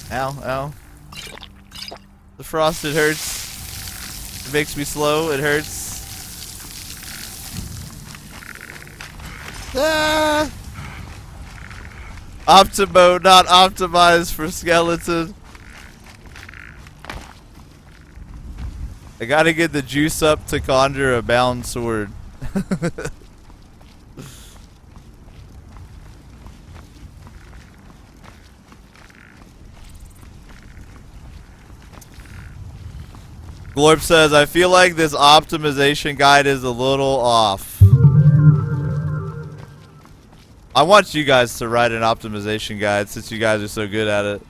Ow, ow. The frosted hurts. It makes me slow. It hurts. Ah! Optimo, not optimized for skeleton. I gotta get the juice up to conjure a bound sword. Glorp says, I feel like this optimization guide is a little off. I want you guys to write an optimization guide since you guys are so good at it.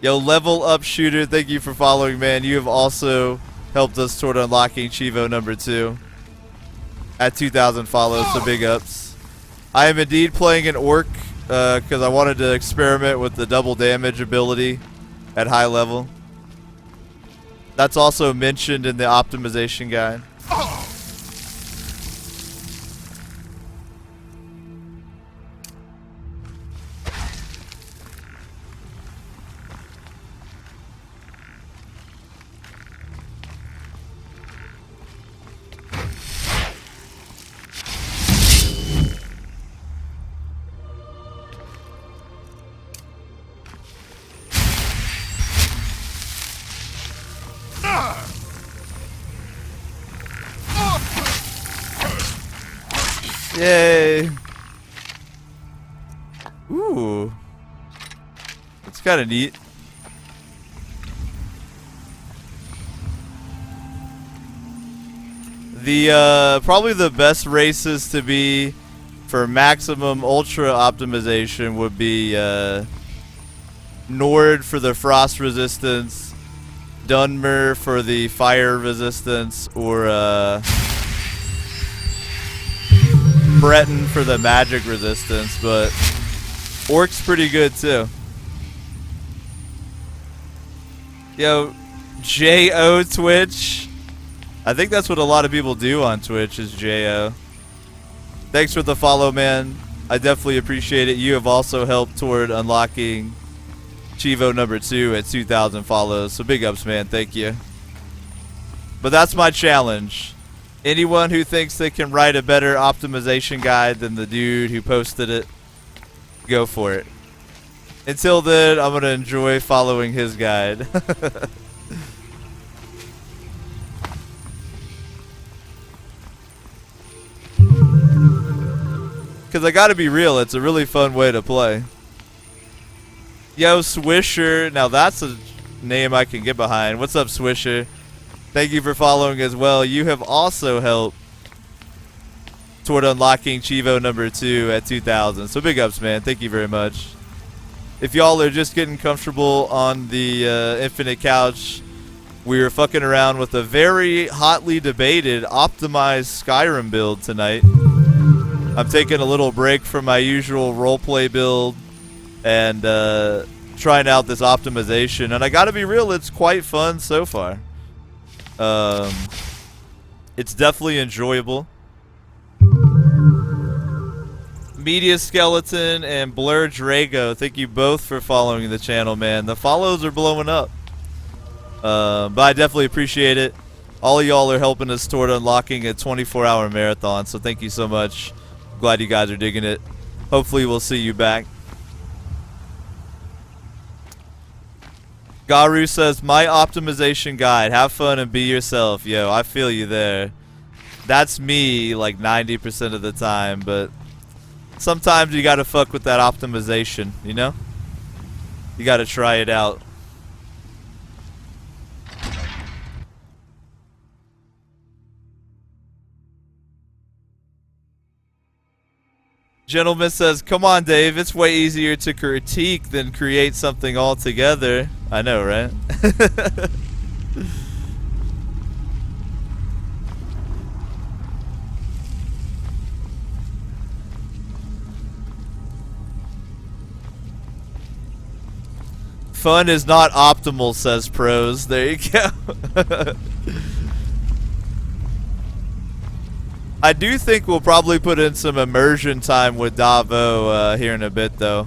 Yo, Level Up Shooter, thank you for following, man. You have also helped us toward unlocking Chivo number 2 at 2,000 follows, so big ups. I am indeed playing an orc because I wanted to experiment with the double damage ability at high level. That's also mentioned in the optimization guide. Yay! Ooh, that's kind of neat. The probably the best races to be for maximum ultra optimization would be Nord for the frost resistance, Dunmer for the fire resistance, or Breton for the magic resistance, but Orc's pretty good too. Yo, J-O Twitch. I think that's what a lot of people do on Twitch is J-O. Thanks for the follow, man. I definitely appreciate it. You have also helped toward unlocking Chivo number 2 at 2,000 follows, so big ups, man. Thank you. But that's my challenge. Anyone who thinks they can write a better optimization guide than the dude who posted it, go for it. Until then, I'm going to enjoy following his guide. Because I got to be real, it's a really fun way to play. Yo, Swisher. Now that's a name I can get behind. What's up, Swisher? Thank you for following as well. You have also helped toward unlocking Chivo number 2 at 2,000. So big ups, man. Thank you very much. If y'all are just getting comfortable on the Infinite Couch, we were fucking around with a very hotly debated optimized Skyrim build tonight. I'm taking a little break from my usual roleplay build and trying out this optimization. And I gotta be real, it's quite fun so far. It's definitely enjoyable. Media Skeleton and Blur Drago, thank you both for following the channel, man. The follows are blowing up. But I definitely appreciate it. All of y'all are helping us toward unlocking a 24-hour marathon, so thank you so much. Glad you guys are digging it. Hopefully we'll see you back. Garu says, my optimization guide. Have fun and be yourself. Yo, I feel you there. That's me like 90% of the time, but sometimes you gotta fuck with that optimization, you know? You gotta try it out. Gentleman says, come on, Dave. It's way easier to critique than create something altogether. I know, right? Fun is not optimal, says Pros. There you go. I do think we'll probably put in some immersion time with Davo here in a bit, though.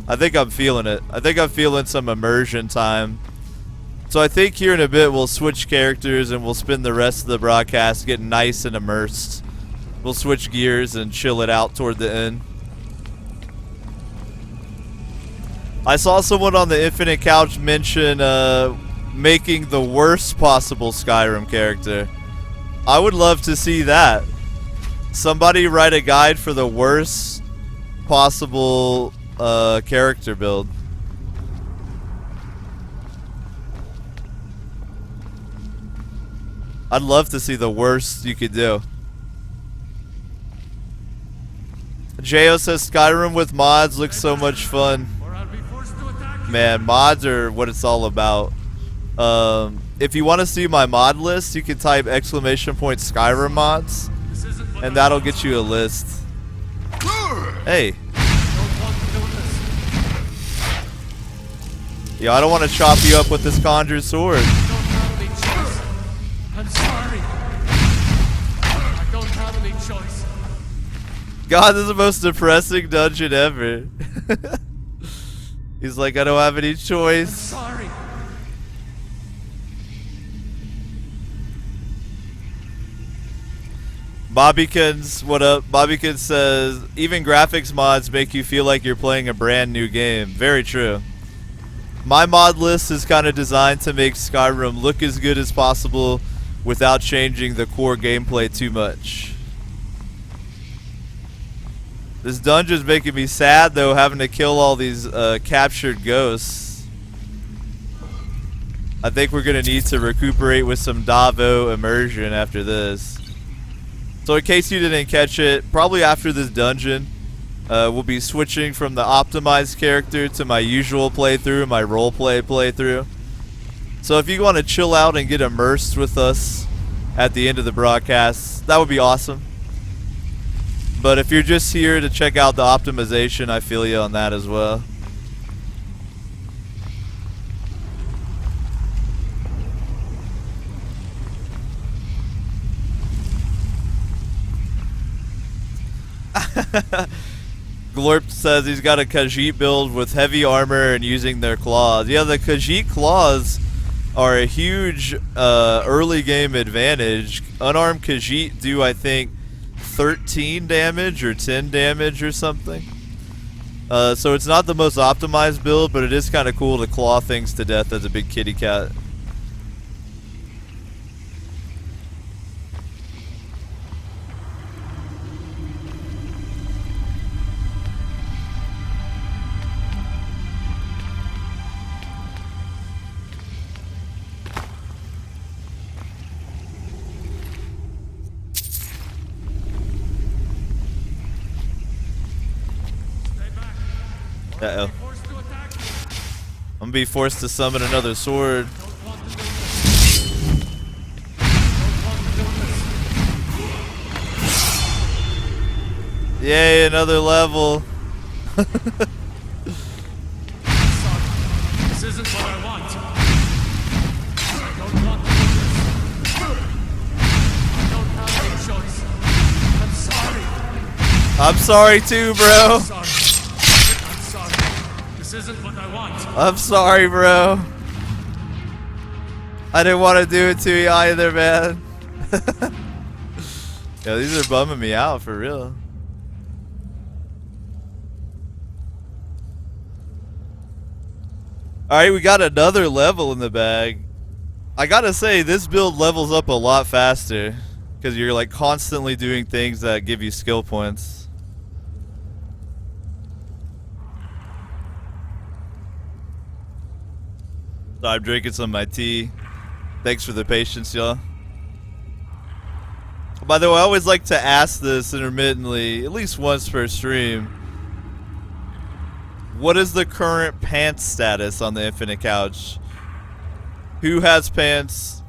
I think I'm feeling it. I think I'm feeling some immersion time. So I think here in a bit we'll switch characters and we'll spend the rest of the broadcast getting nice and immersed. We'll switch gears and chill it out toward the end. I saw someone on the Infinite Couch mention making the worst possible Skyrim character. I would love to see that. Somebody write a guide for the worst possible character build. I'd love to see the worst you could do. Jo says Skyrim with mods looks so much fun. Man, mods are what it's all about. If you want to see my mod list, you can type ! Skyrim mods, and that'll get you a list. Hey. Yo, I don't want to chop you up with this conjured sword. I'm sorry. I don't have any choice. God, this is the most depressing dungeon ever. He's like, I don't have any choice. I'm sorry. Bobbykins, what up? Bobbykins says, even graphics mods make you feel like you're playing a brand new game. Very true. My mod list is kind of designed to make Skyrim look as good as possible without changing the core gameplay too much. This dungeon's making me sad though, having to kill all these captured ghosts. I think we're gonna need to recuperate with some Davo immersion after this. So in case you didn't catch it, probably after this dungeon, we'll be switching from the optimized character to my usual playthrough, my roleplay playthrough. So if you want to chill out and get immersed with us at the end of the broadcast, that would be awesome. But if you're just here to check out the optimization, I feel you on that as well. Glorp says he's got a Khajiit build with heavy armor and using their claws. Yeah, the Khajiit claws are a huge early game advantage. Unarmed Khajiit do, I think, 13 damage or 10 damage or something. So it's not the most optimized build, but it is kind of cool to claw things to death as a big kitty cat. Uh-oh. I'm gonna be forced to summon another sword. Yay, another level. This isn't what I want. I don't want to do this. I don't have any choice. I'm sorry. I'm sorry too, bro. I'm sorry. This isn't what I want. I'm sorry, bro. I didn't want to do it to you either, man. Yeah, these are bumming me out for real. Alright, we got another level in the bag. I gotta say, this build levels up a lot faster, because you're like constantly doing things that give you skill points. So I'm drinking some of my tea. Thanks for the patience, y'all. By the way, I always like to ask this intermittently, at least once per stream. What is the current pants status on the Infinite Couch? Who has pants?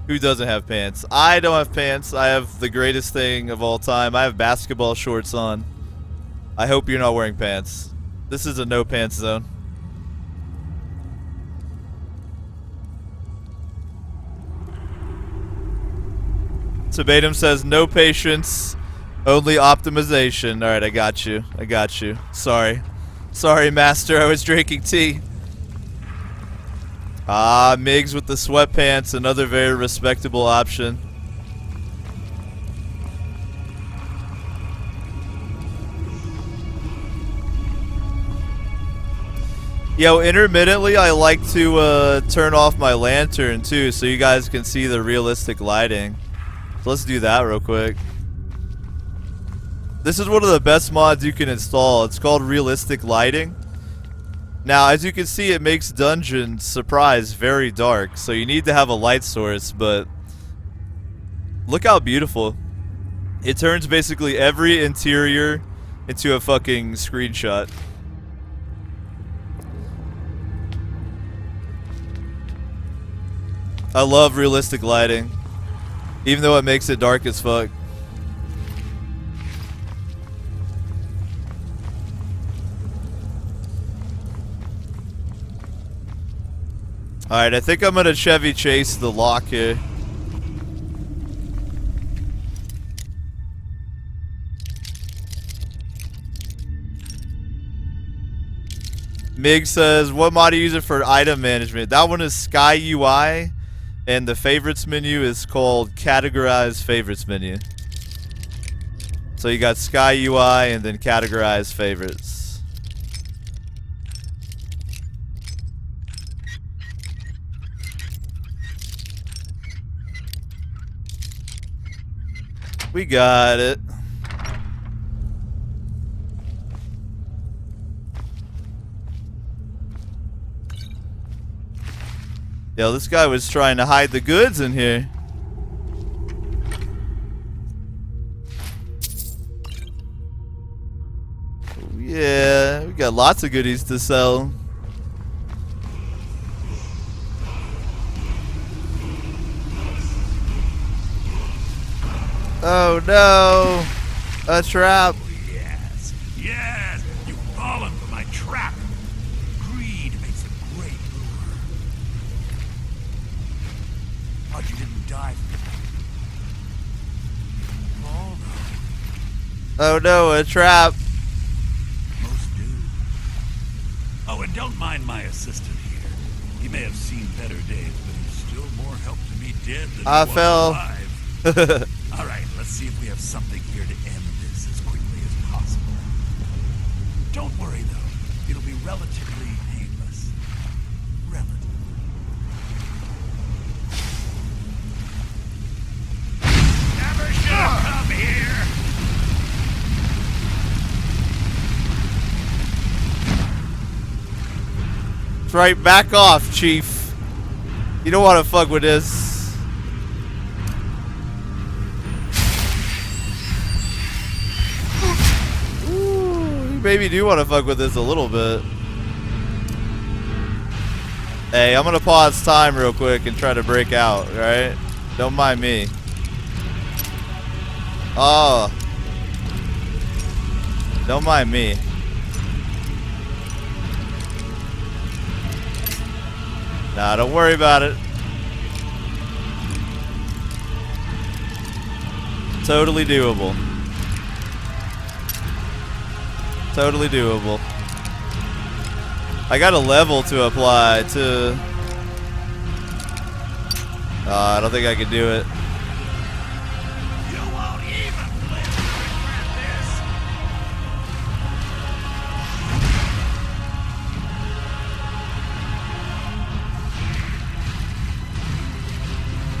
Who doesn't have pants? I don't have pants. I have the greatest thing of all time. I have basketball shorts on. I hope you're not wearing pants. This is a no pants zone. Sabatum says no patience, only optimization. Alright, I got you. I got you. Sorry. Sorry, master, I was drinking tea. Ah, Migs with the sweatpants, another very respectable option. Yo, intermittently I like to turn off my lantern too so you guys can see the realistic lighting. So let's do that real quick. This is one of the best mods you can install. It's called realistic lighting. Now, as you can see, it makes dungeons, surprise, very dark. So you need to have a light source, but look how beautiful. It turns basically every interior into a fucking screenshot. I love realistic lighting, even though it makes it dark as fuck. Alright, I think I'm gonna Chevy Chase the lock here. Mig says, what mod do you use it for item management? That one is Sky UI, and the favorites menu is called Categorize Favorites menu. So you got Sky UI and then Categorize Favorites. We got it. Yo, this guy was trying to hide the goods in here. Oh, yeah, we got lots of goodies to sell. Oh no! A trap! Yes, yes! You've fallen for my trap! Greed makes a great lure. Thought you didn't die for me. Fall though. Oh no, a trap! Most do. Oh, and don't mind my assistant here. He may have seen better days, but he's still more help to me dead than I he was fell. alive. Alright, let's see if we have something here to end this as quickly as possible. Don't worry though, it'll be relatively painless. Relatively. Never should have come here! That's right, back off, Chief. You don't want to fuck with this. Maybe do want to fuck with this a little bit. Hey, I'm gonna pause time real quick and try to break out, alright? Don't mind me. Oh. Don't mind me. Nah, don't worry about it. Totally doable. Totally doable. I got a level to apply to. I don't think I can do it. You won't even live to regret this!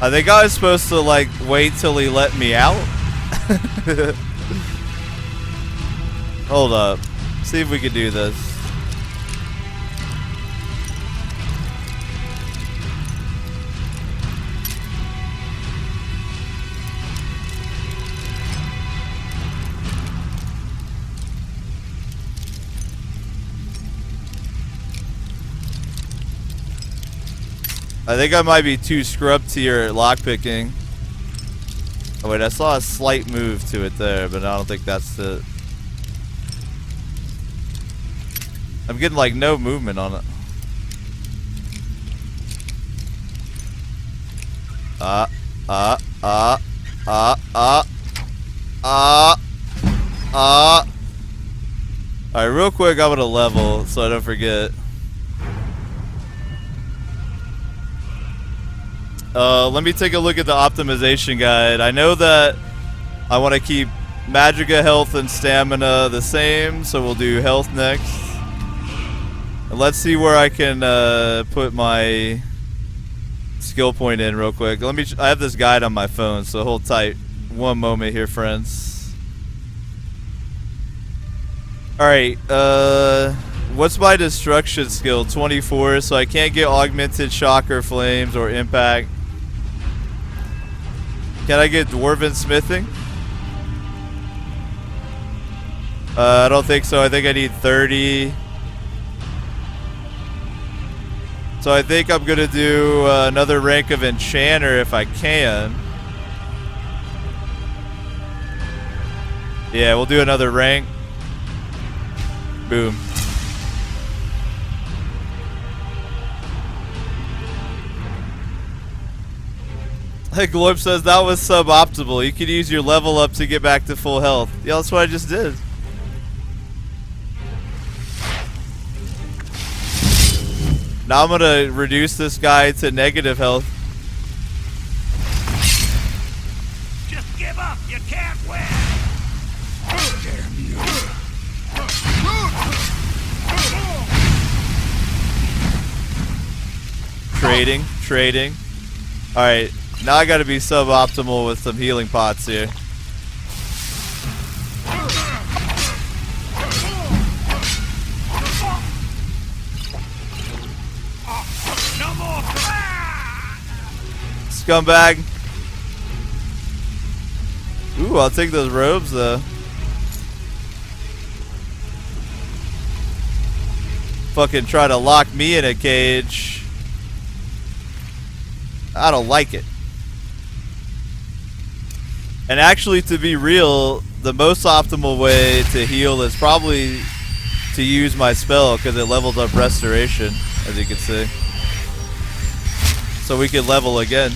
I think I was supposed to like wait till he let me out. Hold up. See if we can do this. I think I might be too scrubbed tier at lockpicking. Oh wait, I saw a slight move to it there, but I don't think that's it. I'm getting like no movement on it. Alright, real quick, I'm gonna level so I don't forget. Let me take a look at the optimization guide. I know that I want to keep Magica health and stamina the same, so we'll do health next. And let's see where I can put my skill point in real quick. I have this guide on my phone, so hold tight. One moment here, friends. Alright, what's my destruction skill? 24, so I can't get augmented shock or flames or impact. Can I get dwarven smithing? I don't think so. I think I need 30. So I think I'm gonna do another rank of enchanter if I can. Yeah, we'll do another rank. Boom. Glorp says that was suboptimal. You could use your level up to get back to full health. Yeah, that's what I just did. Now I'm gonna reduce this guy to negative health. Just give up. You can't win. Damn you. Trading. Alright, now I gotta be suboptimal with some healing pots here. No more. Scumbag. Ooh, I'll take those robes though. Fucking try to lock me in a cage. I don't like it. And actually, to be real, the most optimal way to heal is probably to use my spell because it levels up restoration, as you can see. So we can level again.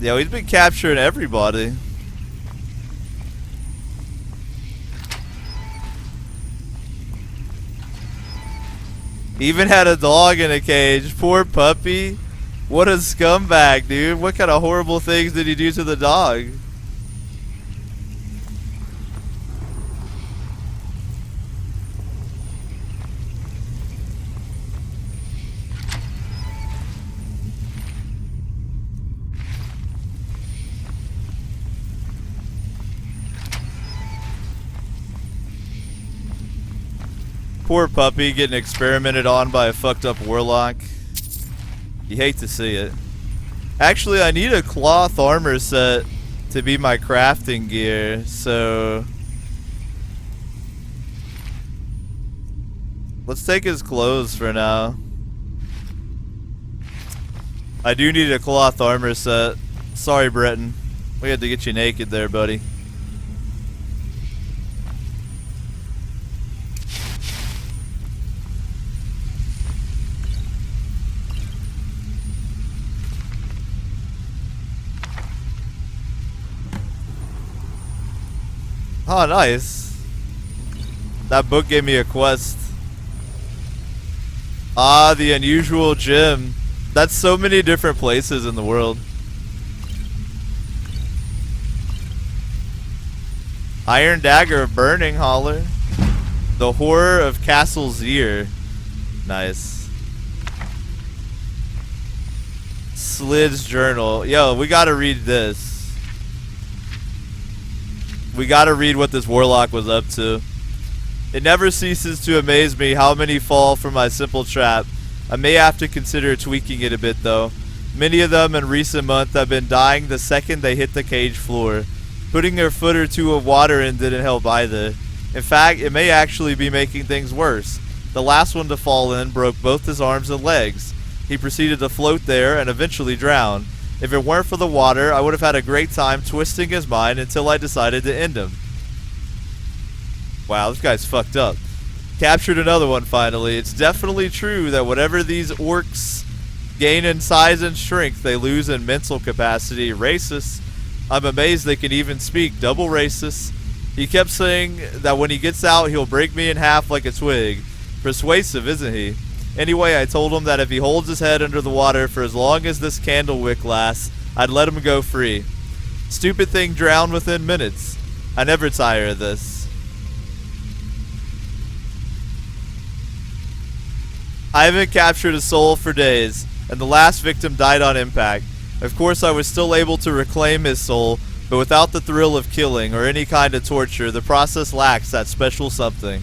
Yeah, he's been capturing everybody. Even had a dog in a cage. Poor puppy. What a scumbag, dude. What kind of horrible things did he do to the dog? Poor puppy getting experimented on by a fucked up warlock. You hate to see it. Actually, I need a cloth armor set to be my crafting gear, so let's take his clothes for now. I do need a cloth armor set. Sorry, Breton. We had to get you naked there, buddy. Oh, nice. That book gave me a quest. Ah, the unusual gem. That's so many different places in the world. Iron Dagger of Burning Holler. The Horror of Castle Zier. Nice. Slid's Journal. Yo, we gotta read this. We gotta read what this warlock was up to. It never ceases to amaze me how many fall for my simple trap. I may have to consider tweaking it a bit though. Many of them in recent months have been dying the second they hit the cage floor. Putting a foot or two of water in didn't help either. In fact, it may actually be making things worse. The last one to fall in broke both his arms and legs. He proceeded to float there and eventually drowned. If it weren't for the water, I would have had a great time twisting his mind until I decided to end him. Wow, this guy's fucked up. Captured another one finally. It's definitely true that whatever these orcs gain in size and strength, they lose in mental capacity. Racist. I'm amazed they can even speak. Double racist. He kept saying that when he gets out, he'll break me in half like a twig. Persuasive, isn't he? Anyway, I told him that if he holds his head under the water for as long as this candle wick lasts, I'd let him go free. Stupid thing drowned within minutes. I never tire of this. I haven't captured a soul for days, and the last victim died on impact. Of course, I was still able to reclaim his soul, but without the thrill of killing or any kind of torture, the process lacks that special something.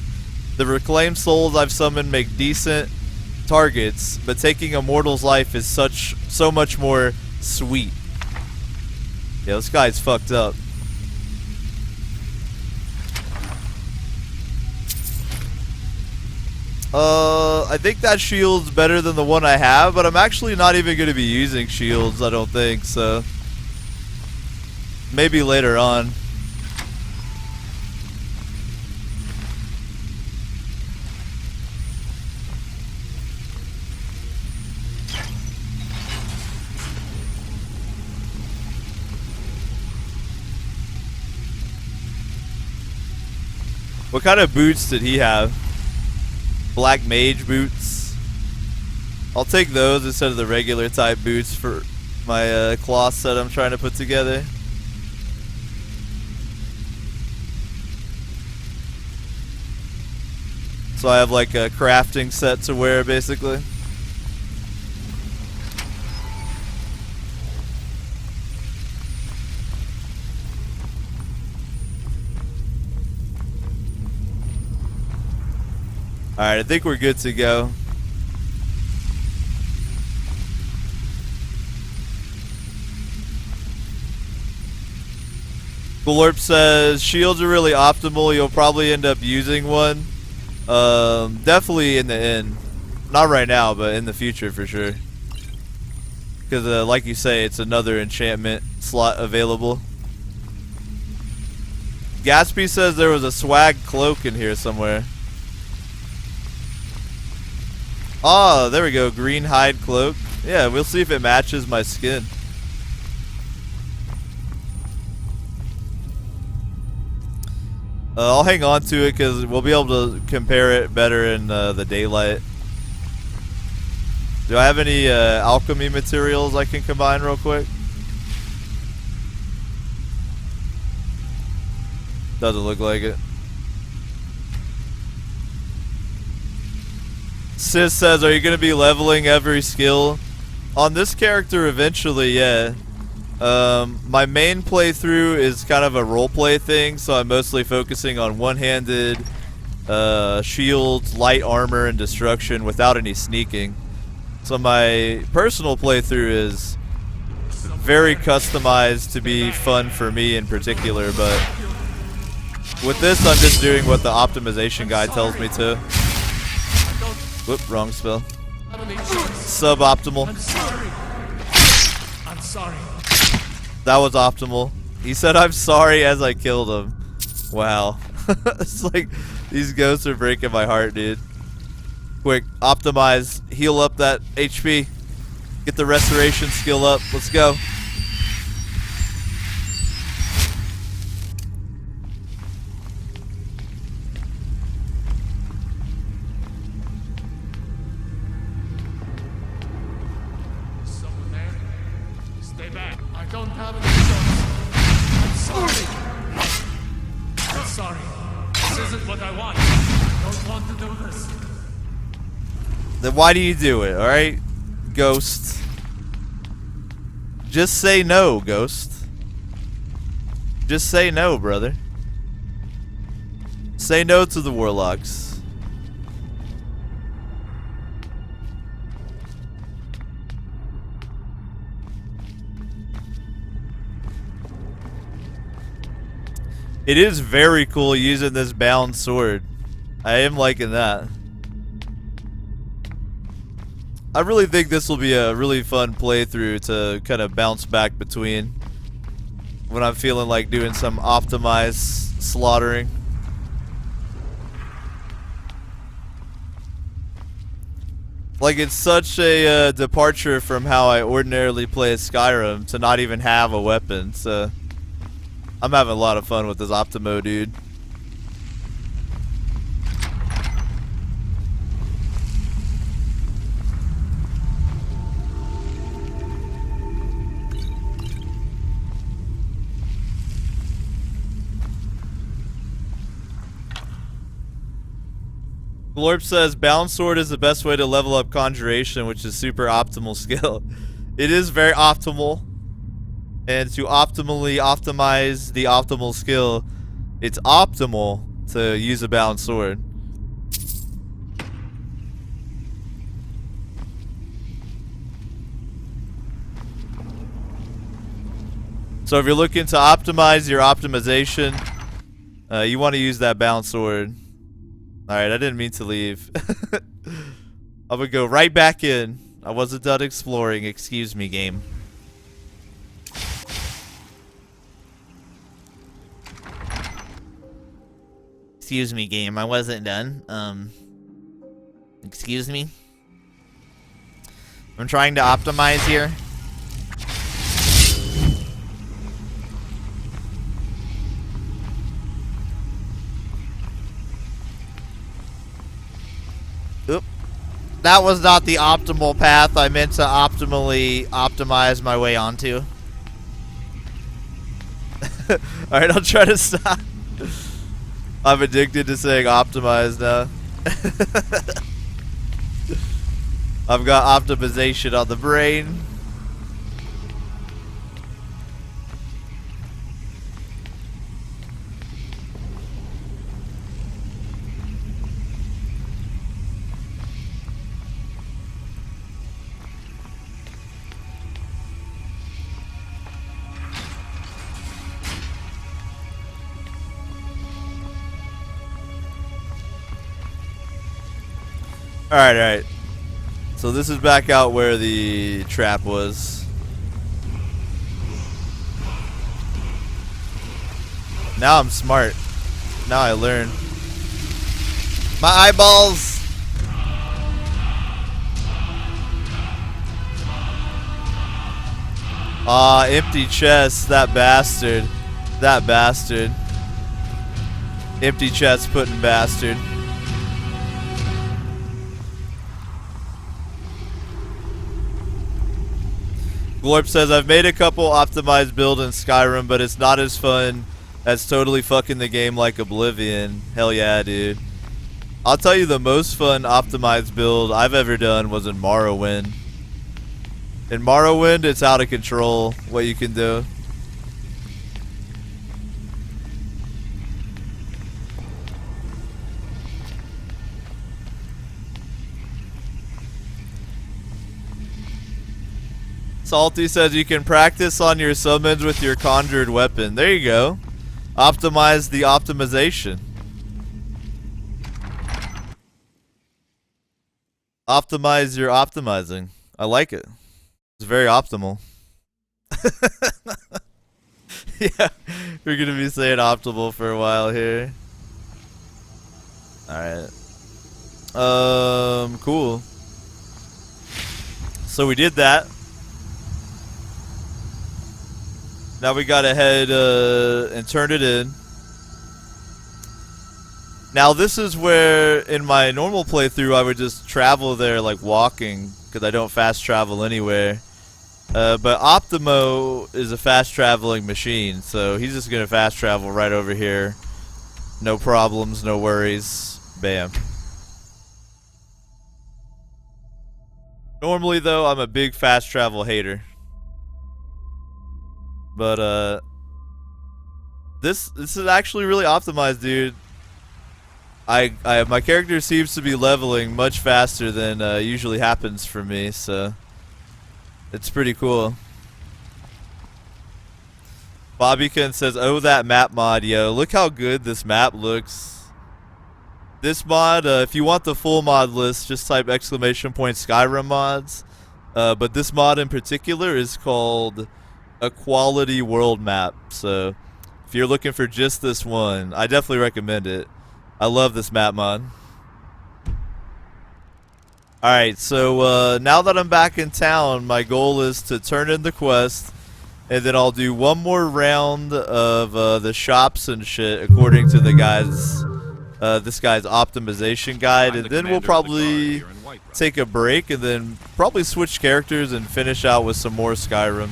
The reclaimed souls I've summoned make decent targets, but taking a mortal's life is so much more sweet. Yeah, this guy's fucked up. I think that shield's better than the one I have, but I'm actually not even going to be using shields, I don't think, so maybe later on. What kind of boots did he have? Black mage boots. I'll take those instead of the regular type boots for my cloth set I'm trying to put together. So I have like a crafting set to wear basically. Alright, I think we're good to go. Glorp says, shields are really optimal. You'll probably end up using one. Definitely in the end. Not right now, but in the future for sure. Because like you say, it's another enchantment slot available. Gatsby says there was a swag cloak in here somewhere. Oh, there we go. Green hide cloak. Yeah, we'll see if it matches my skin. I'll hang on to it because we'll be able to compare it better in the daylight. Do I have any alchemy materials I can combine real quick? Doesn't look like it. Sis says, are you going to be leveling every skill? On this character eventually, yeah. My main playthrough is kind of a roleplay thing, so I'm mostly focusing on one-handed shields, light armor, and destruction without any sneaking. So my personal playthrough is very customized to be fun for me in particular, but with this I'm just doing what the optimization guide tells me to. Whoop, wrong spell. Suboptimal. I'm sorry. That was optimal. He said I'm sorry as I killed him. Wow. It's like these ghosts are breaking my heart, dude. Quick, optimize, heal up that HP. Get the restoration skill up. Let's go. Someone there? Stay back. I don't have any choice. I'm sorry. I'm sorry. This isn't what I want. I don't want to do this. Then why do you do it, alright? Ghost. Just say no, Ghost. Just say no, brother. Say no to the warlocks. It is very cool using this bound sword. I am liking that. I really think this will be a really fun playthrough to kind of bounce back between when I'm feeling like doing some optimized slaughtering. Like, it's such a departure from how I ordinarily play Skyrim to not even have a weapon, so I'm having a lot of fun with this Optimo dude. Glorp says, Bound Sword is the best way to level up Conjuration, which is super optimal skill. It is very optimal. And to optimally optimize the optimal skill, it's optimal to use a Bound Sword. So if you're looking to optimize your optimization, you want to use that Bound Sword. Alright, I didn't mean to leave. I'm gonna go right back in. I wasn't done exploring. Excuse me, game. Excuse me, game. I wasn't done. Excuse me. I'm trying to optimize here. Oop. That was not the optimal path I meant to optimally optimize my way onto. Alright, I'll try to stop. I'm addicted to saying optimize now. I've got optimization on the brain. Alright. So this is back out where the trap was. Now I'm smart. Now I learn. My eyeballs! Empty chest. That bastard. That bastard. Empty chest putting bastard. Glorp says, I've made a couple optimized builds in Skyrim, but it's not as fun as totally fucking the game like Oblivion. Hell yeah, dude. I'll tell you the most fun optimized build I've ever done was in Morrowind. In Morrowind, it's out of control what you can do. Salty says you can practice on your summons with your conjured weapon. There you go. Optimize the optimization. Optimize your optimizing. I like it. It's very optimal. Yeah, we're gonna be saying optimal for a while here. Alright. Cool. So we did that. Now we gotta head and turn it in. Now this is where in my normal playthrough I would just travel there like walking because I don't fast travel anywhere. But Optimo is a fast traveling machine, so he's just gonna fast travel right over here. No problems, no worries. Bam. Normally though, I'm a big fast travel hater. But this is actually really optimized, dude. My character seems to be leveling much faster than usually happens for me, so it's pretty cool. Bobbykin says, "Oh, that map mod, yo! Look how good this map looks." This mod, if you want the full mod list, just type !Skyrim mods. But this mod in particular is called a quality world map, so if you're looking for just this one, I definitely recommend it. I love this map mod. Alright, so now that I'm back in town, my goal is to turn in the quest, and then I'll do one more round of the shops and shit according to the guy's, this guy's optimization guide, and then we'll probably take a break and then probably switch characters and finish out with some more Skyrim.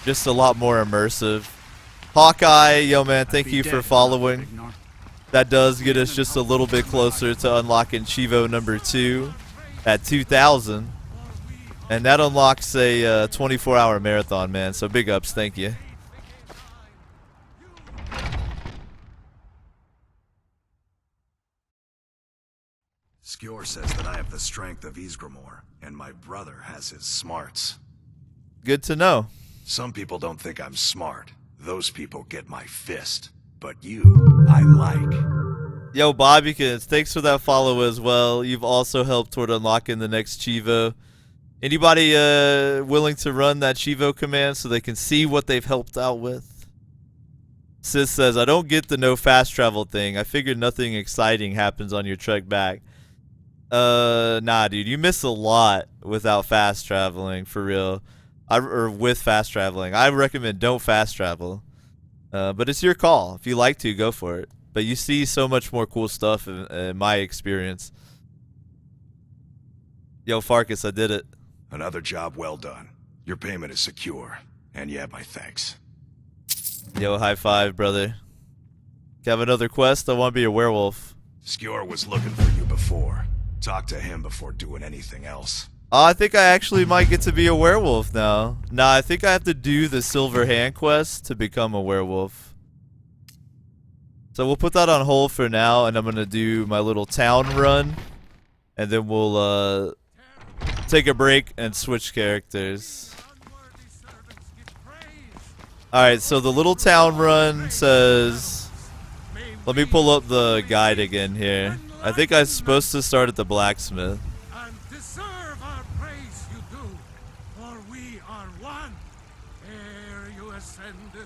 Just a lot more immersive. Hawkeye, yo man, thank you for following. That does get us just a little bit closer to unlocking Chivo number 2 at 2,000. And that unlocks a 24-hour marathon, man. So big ups, thank you. Skjor says that I have the strength of Ysgramor, and my brother has his smarts. Good to know. Some people don't think I'm smart. Those people get my fist. But you, I like. Yo, Bobbykins, thanks for that follow as well. You've also helped toward unlocking the next Chivo. Anybody willing to run that Chivo command so they can see what they've helped out with? Sis says, I don't get the no fast travel thing. I figured nothing exciting happens on your trek back. Nah, dude, you miss a lot without fast traveling, for real. Or with fast traveling. I recommend don't fast travel. But it's your call. If you like to, go for it. But you see so much more cool stuff in my experience. Yo, Farkas, I did it. Another job well done. Your payment is secure, and you have my thanks. Yo, high five, brother. Have another quest? I want to be a werewolf. Skjor was looking for you before. Talk to him before doing anything else. Oh, I think I actually might get to be a werewolf now. Nah, I think I have to do the Silver Hand quest to become a werewolf. So we'll put that on hold for now, and I'm going to do my little town run. And then we'll take a break and switch characters. Alright, so the little town run says... Let me pull up the guide again here. I think I'm supposed to start at the blacksmith.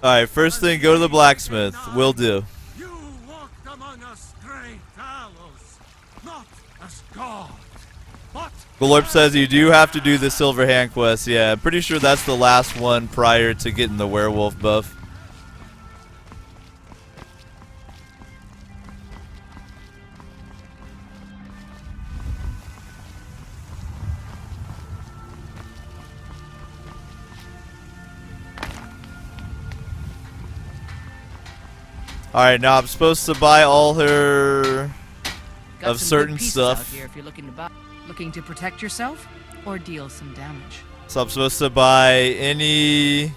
Alright, first thing, go to the blacksmith. Will do. You walked among us great Talos, not as God, but Glorp says you do have to do the Silver Hand quest. Yeah, I'm pretty sure that's the last one prior to getting the werewolf buff. Alright, now I'm supposed to buy all her of certain stuff. Here if you're looking to protect yourself or deal some damage. So I'm supposed to buy any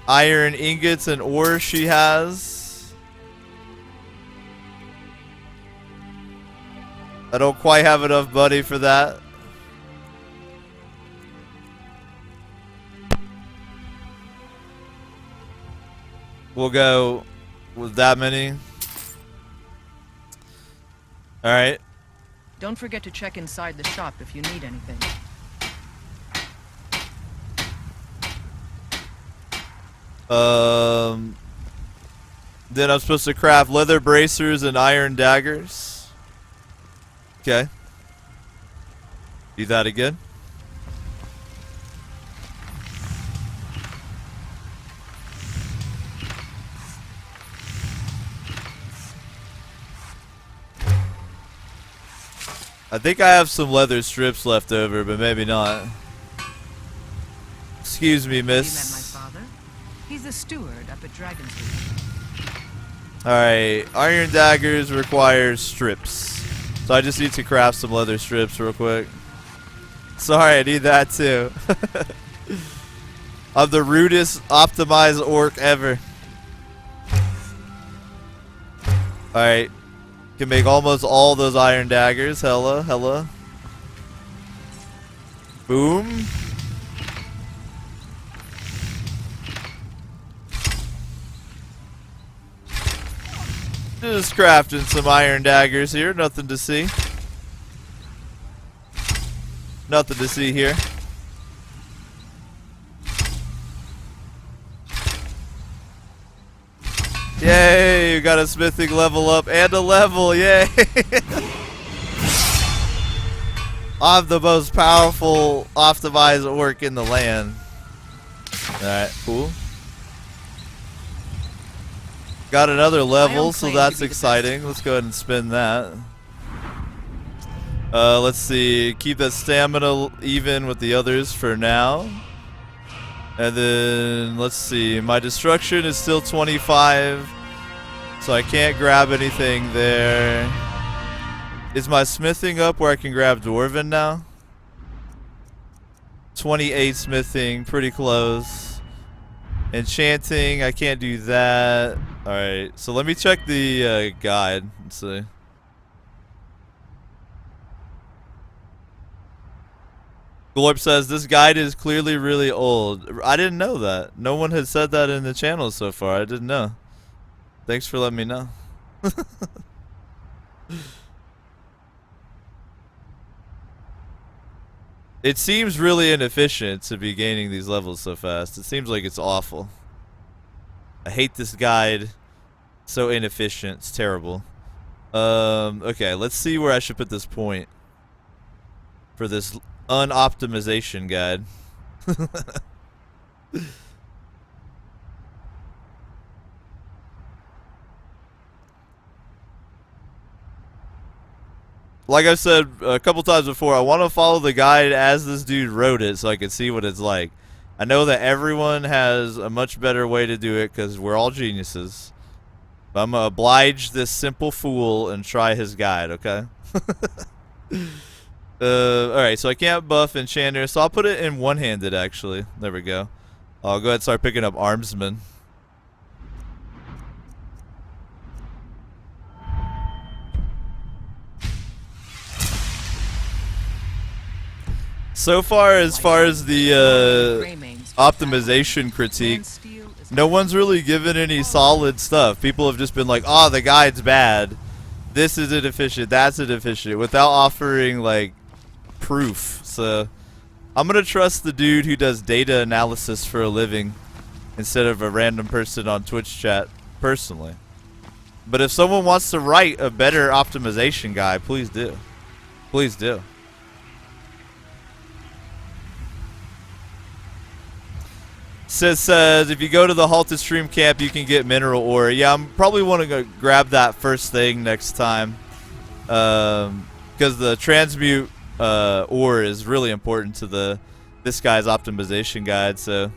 iron ingots and ore she has. I don't quite have enough money for that. We'll go with that many. Alright. Don't forget to check inside the shop if you need anything. Then I'm supposed to craft leather bracers and iron daggers. Okay. Do that again. I think I have some leather strips left over, but maybe not. Excuse me, Have you met my miss. father? He's a steward up at Dragon's Reach. Alright, iron daggers require strips. So I just need to craft some leather strips real quick. Sorry, I need that too. I'm the rudest optimized orc ever. Alright. Can make almost all those iron daggers. Hella, hella. Boom. Just crafting some iron daggers here. Nothing to see. Nothing to see here. Yay, you got a smithing level up and a level, yay! I'm the most powerful optimized orc in the land. Alright, cool. Got another level, so that's exciting. Let's go ahead and spin that. Let's see. Keep that stamina even with the others for now. And then, let's see. My destruction is still 25. So I can't grab anything there. Is my smithing up where I can grab Dwarven now? 28 smithing. Pretty close. Enchanting. I can't do that. Alright. So let me check the guide. Let's see. Glorp says, this guide is clearly really old. I didn't know that. No one had said that in the channel so far. I didn't know. Thanks for letting me know. It seems really inefficient to be gaining these levels so fast. It seems like it's awful. I hate this guide. So inefficient. It's terrible. Okay, let's see where I should put this point for this unoptimization guide. Like I said a couple times before, I want to follow the guide as this dude wrote it so I can see what it's like. I know that everyone has a much better way to do it because we're all geniuses. But I'm going to oblige this simple fool and try his guide, okay? Alright, so I can't buff Enchanter, so I'll put it in one-handed, actually. There we go. I'll go ahead and start picking up Armsman. So far as the optimization critique, no one's really given any solid stuff. People have just been like, oh, the guide's bad. This is inefficient, that's inefficient, without offering, like, proof. So I'm gonna trust the dude who does data analysis for a living instead of a random person on Twitch chat personally. But if someone wants to write a better optimization guide, please do. Please do. Says if you go to the halted stream camp, you can get mineral ore. Yeah, I'm probably want to go grab that first thing next time, because the transmute ore is really important to this guy's optimization guide. So, all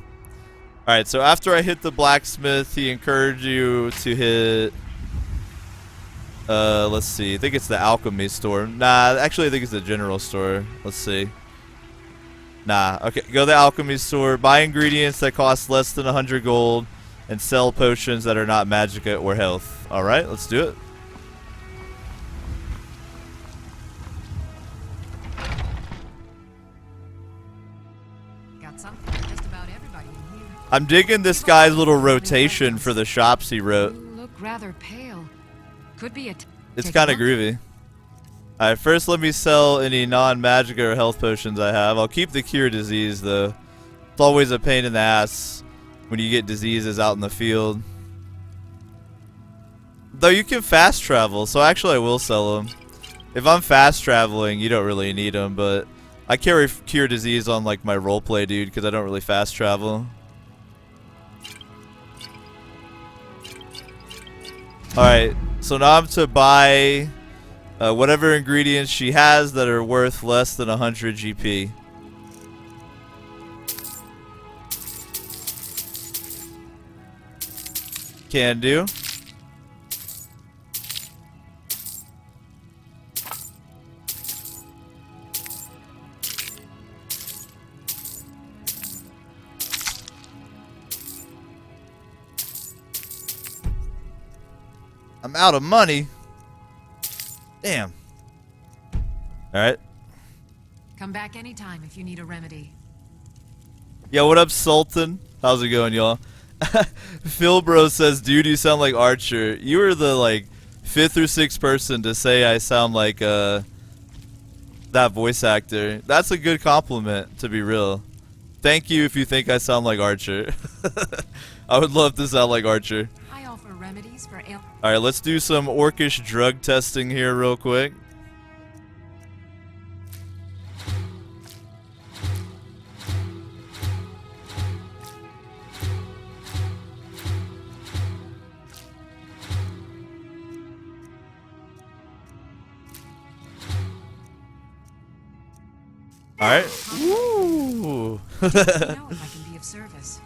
right. So after I hit the blacksmith, he encouraged you to hit. Let's see. I think it's the alchemy store. Nah, actually, I think it's the general store. Let's see. Nah, okay, go to the alchemy store, buy ingredients that cost less than 100 gold, and sell potions that are not magicka or health. Alright, let's do it. Got something for just about everybody in here. I'm digging this guy's little rotation for the shops he wrote. You look rather pale. Could be a It's kind of groovy. Alright, first let me sell any non-magicka or health potions I have. I'll keep the cure disease though. It's always a pain in the ass when you get diseases out in the field. Though you can fast travel, so actually I will sell them. If I'm fast traveling, you don't really need them, but I carry cure disease on like my roleplay dude because I don't really fast travel. Alright, so now I'm to buy whatever ingredients she has that are worth less than 100 GP. Can do. I'm out of money. Damn. Alright. Come back anytime if you need a remedy. Yo, what up, Sultan? How's it going, y'all? Phil Bro says, dude, you sound like Archer. You were the, like, 5th or 6th person to say I sound like, that voice actor. That's a good compliment, to be real. Thank you if you think I sound like Archer. I would love to sound like Archer. I offer remedies for ail. Alright, let's do some orcish drug testing here real quick. All right. Woo. Know if I can be of service.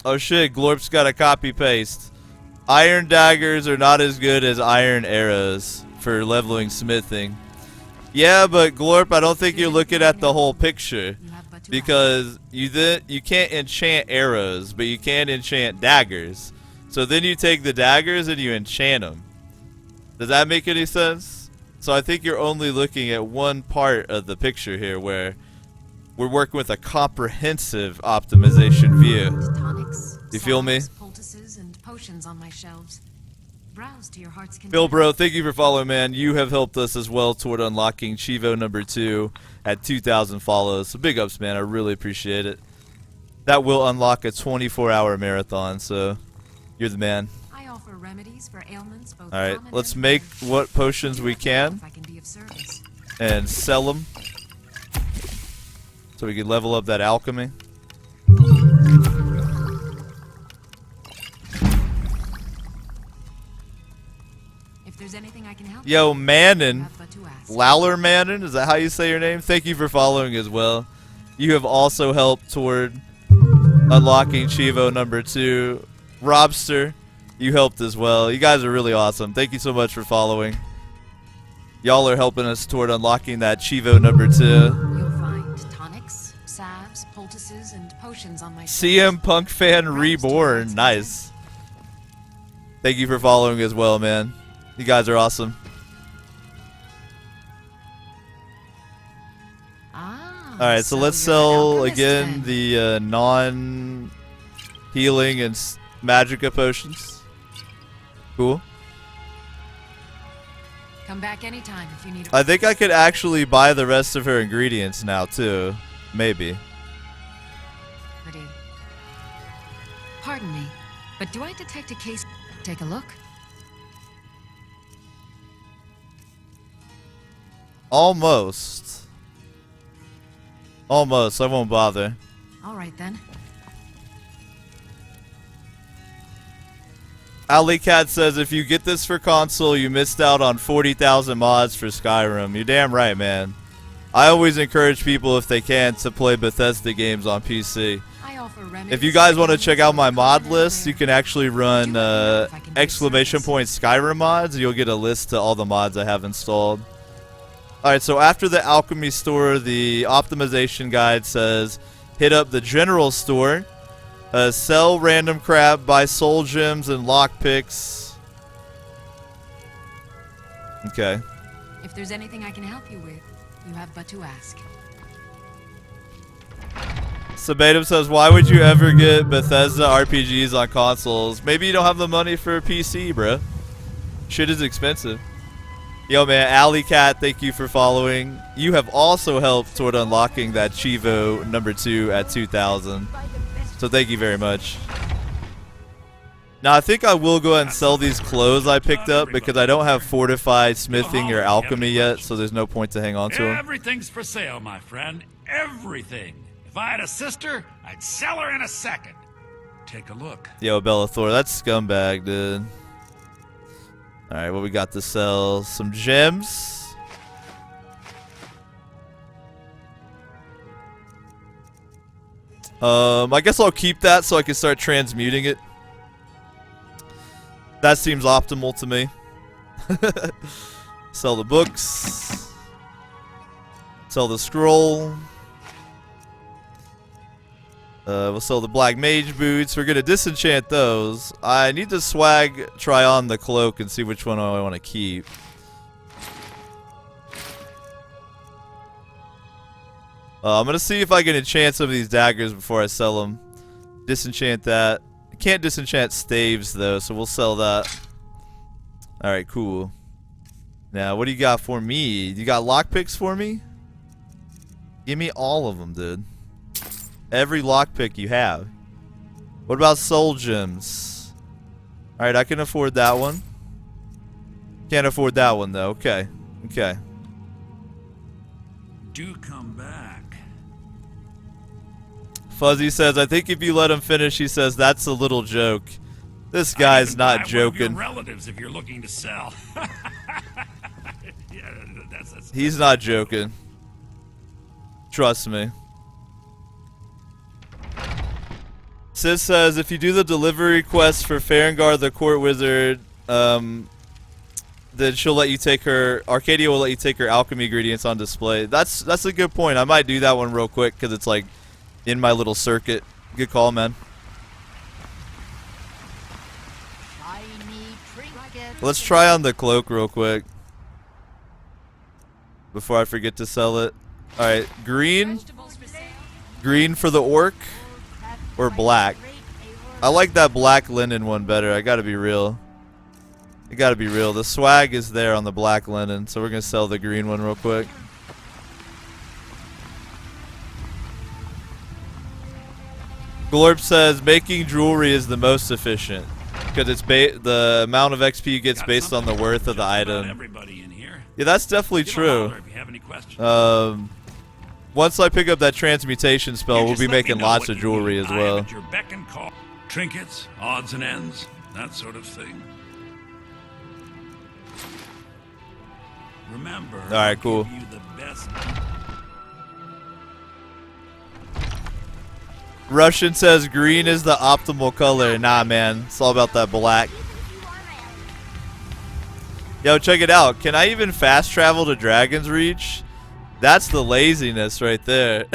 Oh shit, Glorp's got a copy paste. Iron daggers are not as good as iron arrows for leveling smithing. Yeah, but Glorp, I don't think you're looking at the whole picture. Because you can't enchant arrows, but you can enchant daggers. So then you take the daggers and you enchant them. Does that make any sense? So I think you're only looking at one part of the picture here where we're working with a comprehensive optimization view. Tonics, You feel me? salves, poultices, and potions on my shelves. Browse to your heart's content. Phil Bro, thank you for following, man. You have helped us as well toward unlocking Chivo number 2 at 2,000 follows. So big ups, man. I really appreciate it. That will unlock a 24-hour marathon, so you're the man. I offer remedies for ailments both Alright, common let's and make rare. what potions we can If I can be of service. and sell them so we can level up that alchemy. If there's anything I can help Yo, you Manon, have but to ask. Lowler Manon, is that how you say your name? Thank you for following as well. You have also helped toward unlocking Chivo number 2. Robster, you helped as well. You guys are really awesome. Thank you so much for following. Y'all are helping us toward unlocking that Chivo number 2. You'll find tonics, salves, poultices, and potions on my shelves. CM Punk Fan Reborn. Nice. Thank you for following as well, man. You guys are awesome. Ah, Alright, so let's you're an sell alchemist again then. the non-healing and magica potions. Cool. Come back anytime if you need. I think I could actually buy the rest of her ingredients now, too. Maybe. Pretty. Pardon me, but do I detect a case? Take a look. Almost. Almost. I won't bother. All right then. Alley Cat says, if you get this for console, you missed out on 40,000 mods for Skyrim. You're damn right, man. I always encourage people, if they can, to play Bethesda games on PC. I offer remedies. If you guys want to check out my mod list, you can actually run exclamation point Skyrim mods. You'll get a list to all the mods I have installed. Alright, so after the alchemy store, the optimization guide says, hit up the general store. Sell random crap, buy soul gems and lockpicks. Okay. If there's anything I can help you with, you have but to ask. Sabatum says, why would you ever get Bethesda RPGs on consoles? Maybe you don't have the money for a PC, bruh. Shit is expensive. Yo, man, Alley Cat, thank you for following. You have also helped toward unlocking that Chivo number 2 at 2,000. So thank you very much. Now, I think I will go ahead and sell these clothes I picked up because I don't have fortified smithing or alchemy yet, so there's no point to hang on to them. Everything's for sale, my friend. Everything. If I had a sister, I'd sell her in a second. Take a look. Yo, Bellathor, that's scumbag, dude. Alright, what we got to sell? Some gems. I guess I'll keep that so I can start transmuting it. That seems optimal to me. Sell the books. Sell the scroll. We'll sell the black mage boots. We're gonna disenchant those. I need to try on the cloak and see which one I want to keep. I'm gonna see if I can enchant some of these daggers before I sell them. Disenchant that. I can't disenchant staves though, so we'll sell that. Alright, cool. Now, what do you got for me? You got lockpicks for me? Give me all of them, dude. Every lockpick you have. What about soul gems? Alright, I can afford that one. Can't afford that one though. Okay. Okay. Do come back. Fuzzy says, I think if you let him finish, he says, that's a little joke. This I guy's can not buy one of your joking. relatives if you're looking to sell. Yeah, that's He's not joking. Trust me. Sis says if you do the delivery quest for Farengar the Court Wizard, then she'll let you take her. Arcadia will let you take her alchemy ingredients on display. That's a good point. I might do that one real quick because it's like in my little circuit. Good call, man. Let's try on the cloak real quick before I forget to sell it. All right, green. Green for the orc or black? I like that black linen one better. I gotta be real. I gotta be real. The swag is there on the black linen, so we're gonna sell the green one real quick. Glorp says making jewelry is the most efficient because it's the amount of XP gets based on the worth of the item. Everybody in here. Yeah, that's definitely Give a true. holler if you have any questions. Once I pick up that transmutation spell, You we'll just be let me making know lots what of you jewelry need. as I am well. at your beck and call. Trinkets, odds and ends, that sort of thing. Remember, All right, cool. I'll give you the best. Russian says green is the optimal color. Nah, man. It's all about that black. Yo, check it out. Can I even fast travel to Dragon's Reach? That's the laziness right there.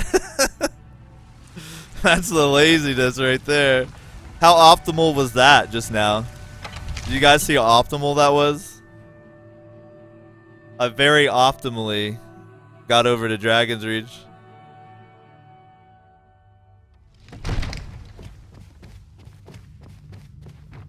That's the laziness right there. How optimal was that just now? Did you guys see how optimal that was? I very optimally got over to Dragon's Reach.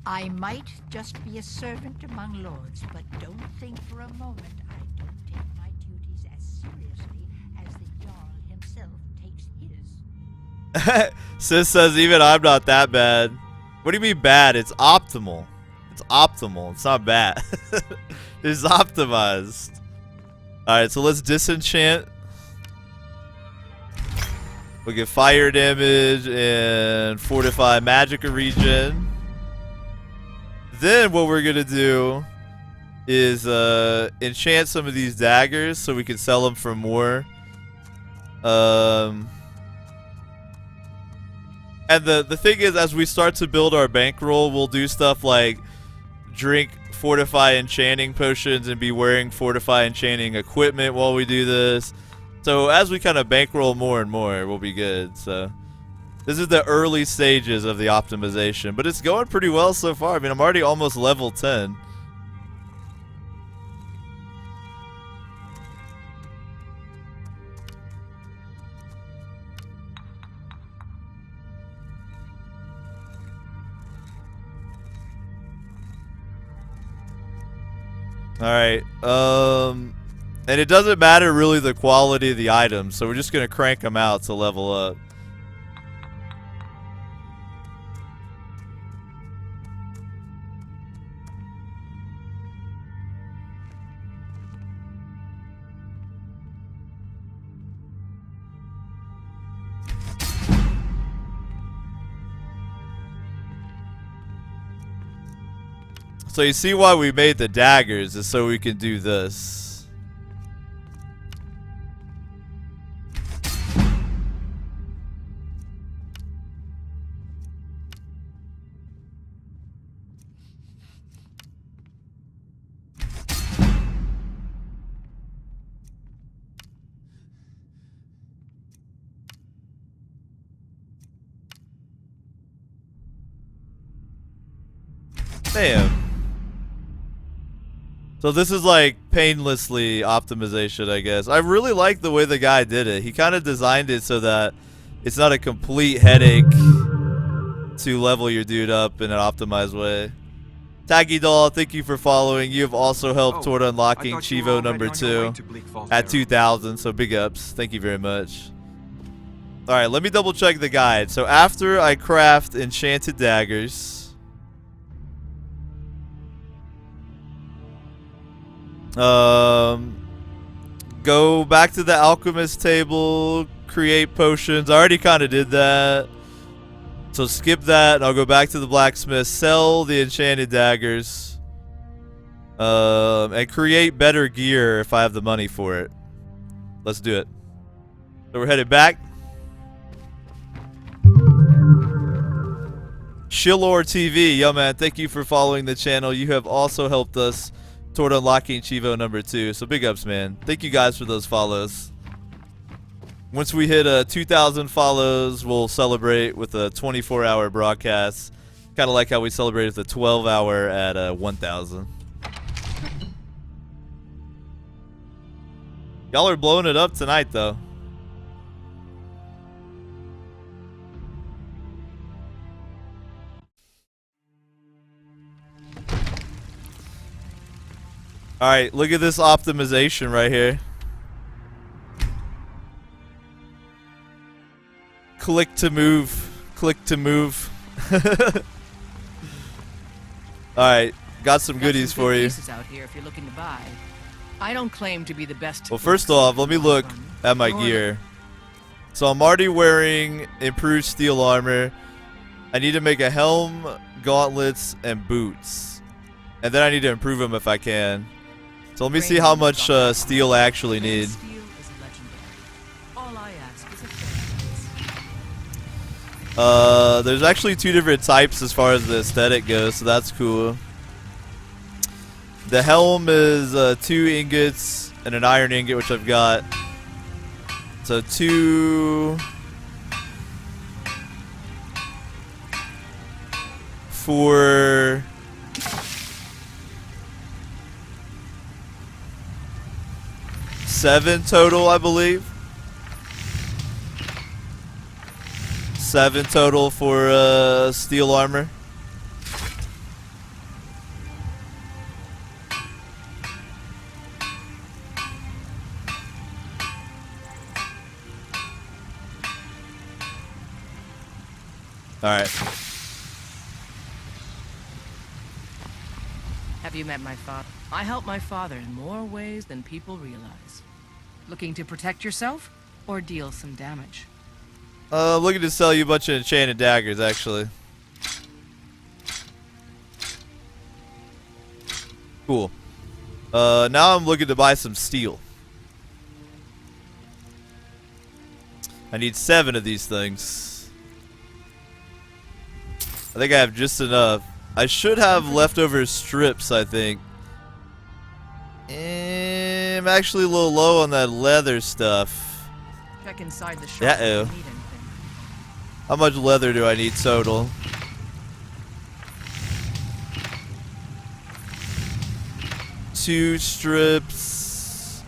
I might just be a servant among lords, but don't think for a moment I don't take my duties as seriously as the Jarl himself takes his. Sis says even I'm not that bad. What do you mean bad? It's optimal. It's optimal. It's not bad. It's optimized. Alright, so let's disenchant. We'll get fire damage and fortify magica regen. Then what we're gonna do is enchant some of these daggers so we can sell them for more. And the thing is, as we start to build our bankroll, we'll do stuff like drink fortify enchanting potions and be wearing fortify enchanting equipment while we do this. So as we kind of bankroll more and more, we'll be good. So this is the early stages of the optimization, but it's going pretty well so far. I mean, I'm already almost level 10. Alright, and it doesn't matter really the quality of the items, so we're just gonna crank them out to level up. So you see why we made the daggers is so we can do this. Damn. So this is like painlessly optimization, I guess. I really like the way the guy did it. He kind of designed it so that it's not a complete headache to level your dude up in an optimized way. Taggy Doll, thank you for following. You have also helped toward unlocking Chivo number 2 at 2,000, so big ups. Thank you very much. Alright, let me double check the guide. So after I craft enchanted daggers, go back to the alchemist table, create potions. I already kind of did that. So skip that, and I'll go back to the blacksmith, sell the enchanted daggers, and create better gear if I have the money for it. Let's do it. So we're headed back. Shillor TV, yo man, thank you for following the channel. You have also helped us toward unlocking Chivo number 2. So big ups, man. Thank you guys for those follows. Once we hit 2,000 follows, we'll celebrate with a 24-hour broadcast. Kind of like how we celebrated the 12-hour at 1,000. Y'all are blowing it up tonight, though. Alright, look at this optimization right here. Click to move. Click to move. Alright, got some goodies for you. Out here if you're looking to buy. I don't claim to be the best. Well, first off, let me look at my gear. So I'm already wearing improved steel armor. I need to make a helm, gauntlets, and boots. And then I need to improve them if I can. So let me see how much steel I actually need. There's actually 2 different types as far as the aesthetic goes, so that's cool. The helm is 2 ingots and an iron ingot, which I've got. So 2, 4, 7 total, I believe. 7 total for steel armor. Alright. Have you met my father? I help my father in more ways than people realize. Looking to protect yourself or deal some damage? I'm looking to sell you a bunch of enchanted daggers, actually. Cool. Now I'm looking to buy some steel. I need 7 of these things. I think I have just enough. I should have leftover strips, I think. I'm actually a little low on that leather stuff. Check inside the shop. Uh-oh. How much leather do I need total? Two strips.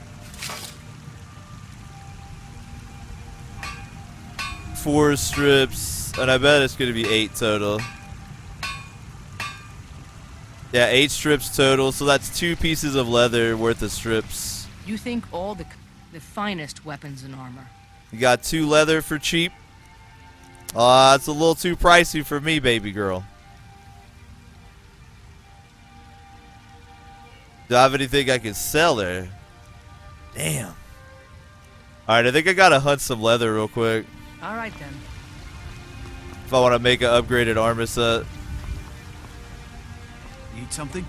4 strips. And I bet it's going to be 8 total. Yeah, 8 strips total. So that's 2 pieces of leather worth of strips. You think all the finest weapons and armor. You got 2 leather for cheap? It's a little too pricey for me, baby girl. Do I have anything I can sell there? Damn. Alright, I think I gotta hunt some leather real quick. Alright then. If I want to make an upgraded armor set. Need something?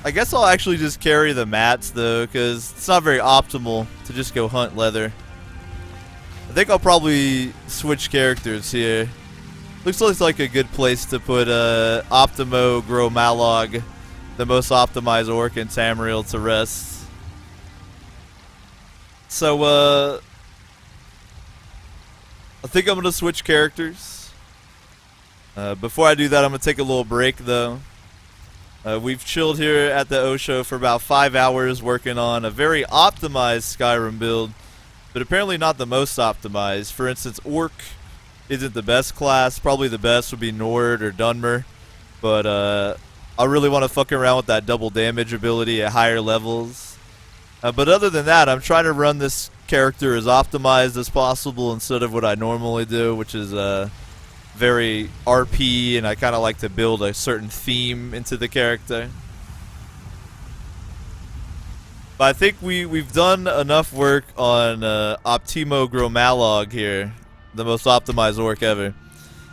I guess I'll actually just carry the mats though, because it's not very optimal to just go hunt leather. I think I'll probably switch characters here. Looks like a good place to put Optimo Gromalog, the most optimized orc in Tamriel, to rest. So I think I'm going to switch characters. Before I do that, I'm going to take a little break though. We've chilled here at the Osho for about 5 hours working on a very optimized Skyrim build, but apparently not the most optimized. For instance, Orc isn't the best class. Probably the best would be Nord or Dunmer, but I really want to fuck around with that double damage ability at higher levels. But other than that, I'm trying to run this character as optimized as possible instead of what I normally do, which is very RP, and I kind of like to build a certain theme into the character. But I think we've done enough work on Optimo Gromalog here, the most optimized orc ever.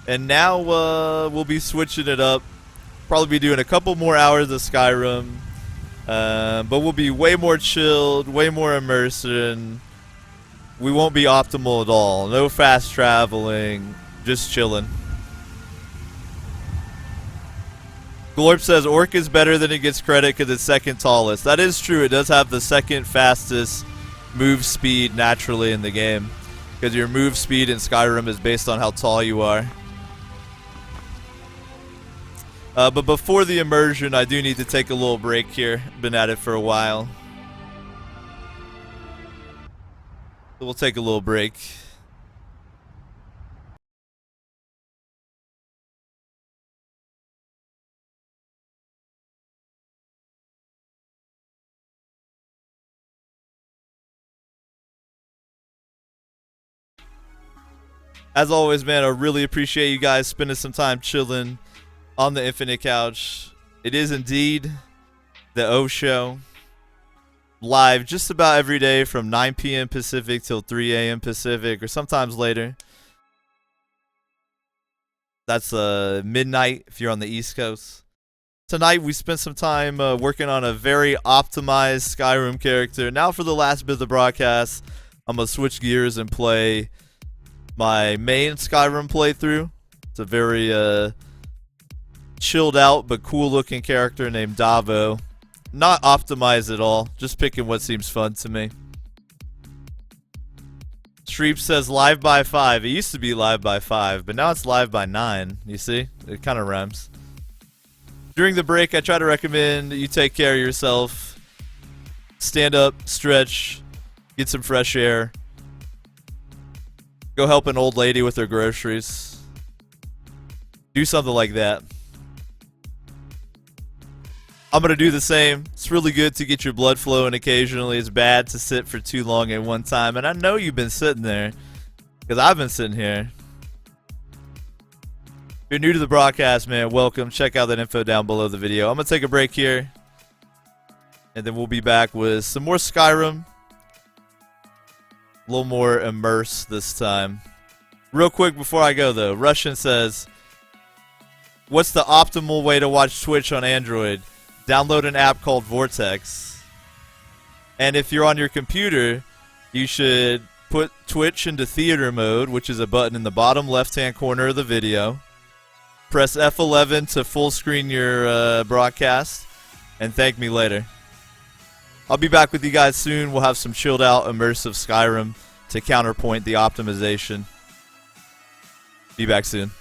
And now we'll be switching it up. Probably be doing a couple more hours of Skyrim. But we'll be way more chilled, way more immersed, and we won't be optimal at all. No fast traveling, just chilling. Glorp says Orc is better than it gets credit because it's second tallest. That is true. It does have the second fastest move speed naturally in the game, because your move speed in Skyrim is based on how tall you are. But before the immersion, I do need to take a little break here. Been at it for a while. So we'll take a little break. As always, man, I really appreciate you guys spending some time chilling on the Infinite Couch. It is indeed the O Show. Live just about every day from 9 p.m. Pacific till 3 a.m. Pacific, or sometimes later. That's midnight if you're on the East Coast. Tonight we spent some time working on a very optimized Skyrim character. Now for the last bit of the broadcast, I'm going to switch gears and play my main Skyrim playthrough. It's a very chilled out but cool looking character named Davo. Not optimized at all, just picking what seems fun to me. Streep says live by 5. It used to be live by 5, but now it's live by 9. You see? It kind of rhymes. During the break, I try to recommend you take care of yourself. Stand up, stretch, get some fresh air. Go help an old lady with her groceries. Do something like that. I'm going to do the same. It's really good to get your blood flowing occasionally. It's bad to sit for too long at one time. And I know you've been sitting there, because I've been sitting here. If you're new to the broadcast, man, welcome. Check out that info down below the video. I'm going to take a break here, and then we'll be back with some more Skyrim. A little more immersed this time. Real quick before I go, though, Russian says, what's the optimal way to watch Twitch on Android? Download an app called Vortex. And if you're on your computer, you should put Twitch into theater mode, which is a button in the bottom left-hand corner of the video. Press F11 to full screen your broadcast, and thank me later. I'll be back with you guys soon. We'll have some chilled out, immersive Skyrim to counterpoint the optimization. Be back soon.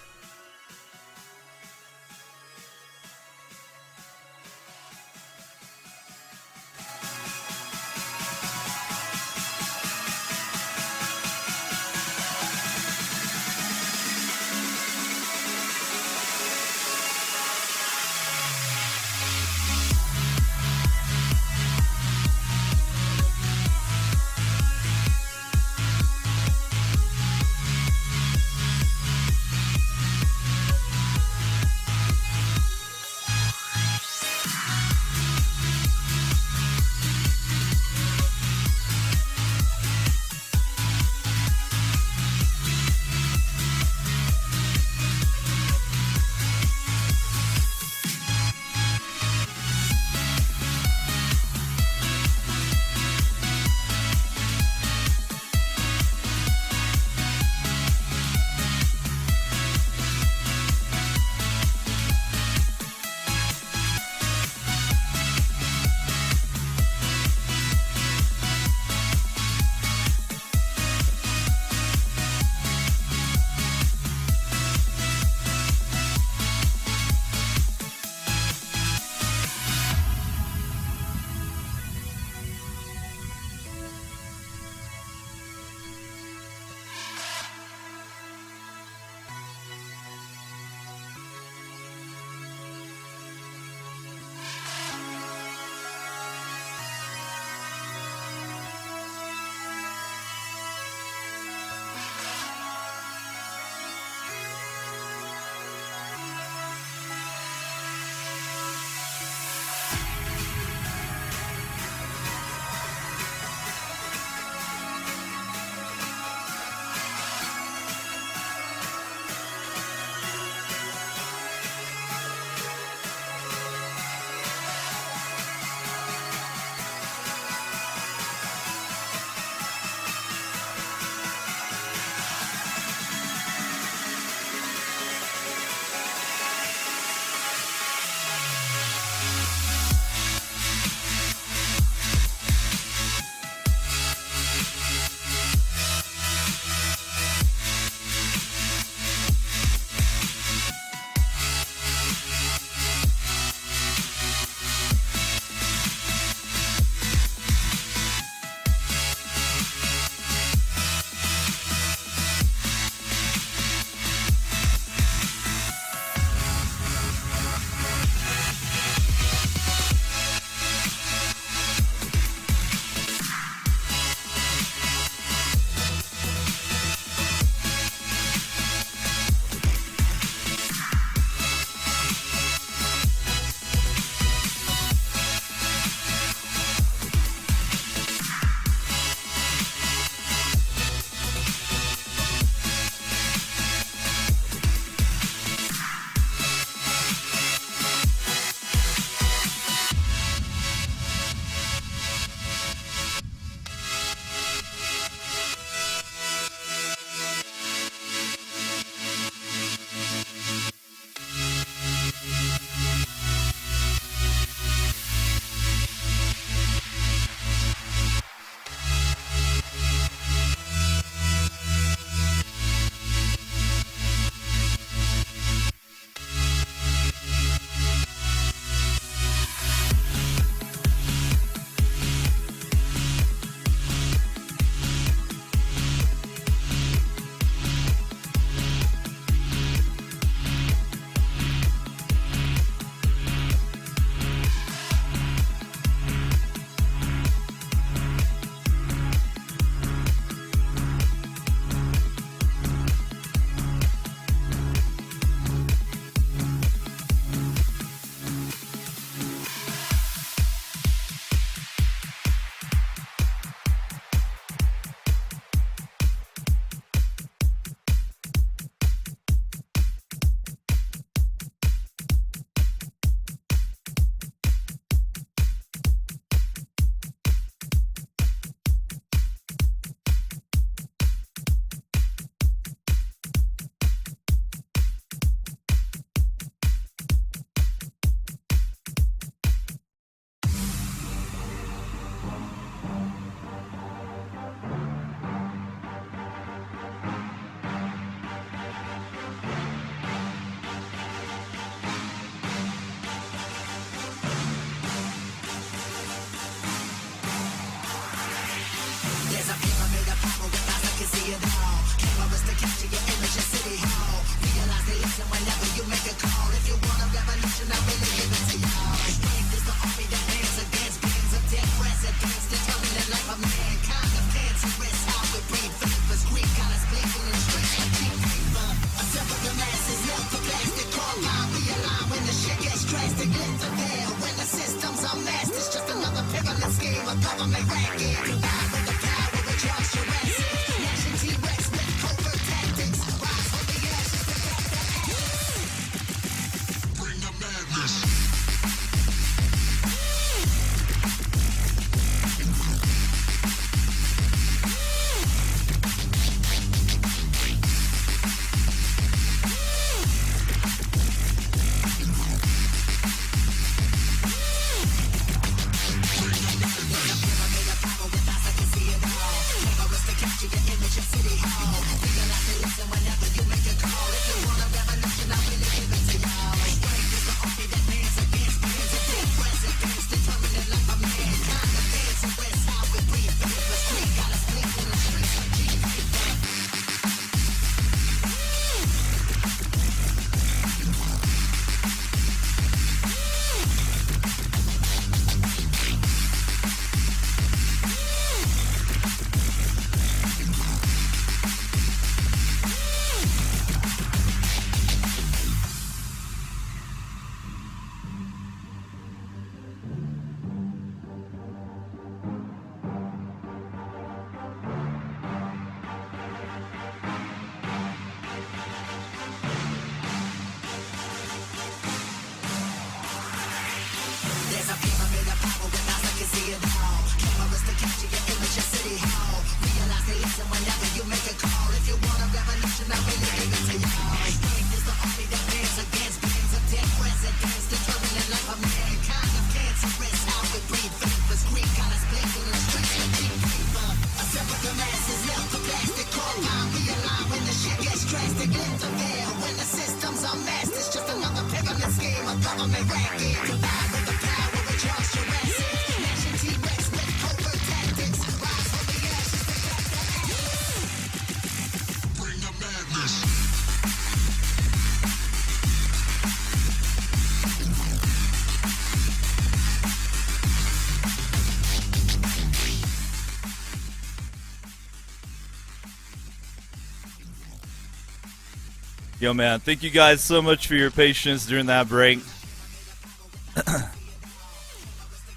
Yo, man, thank you guys so much for your patience during that break.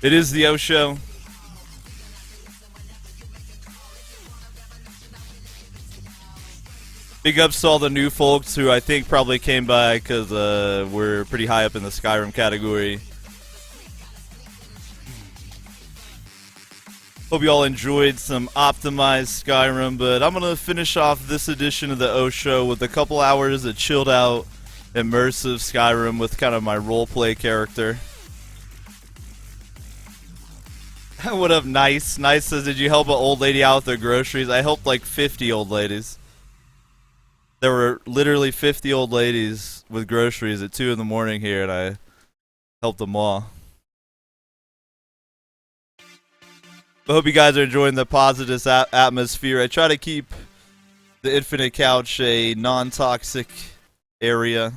It is the O Show. Big ups to all the new folks who I think probably came by because we're pretty high up in the Skyrim category. Hope you all enjoyed some optimized Skyrim, but I'm going to finish off this edition of the O Show with a couple hours of chilled out, immersive Skyrim with kind of my roleplay character. What up, Nice? Nice says, did you help an old lady out with their groceries? I helped like 50 old ladies. There were literally 50 old ladies with groceries at 2 in the morning here, and I helped them all. I hope you guys are enjoying the positive atmosphere. I try to keep the Infinite Couch a non-toxic area.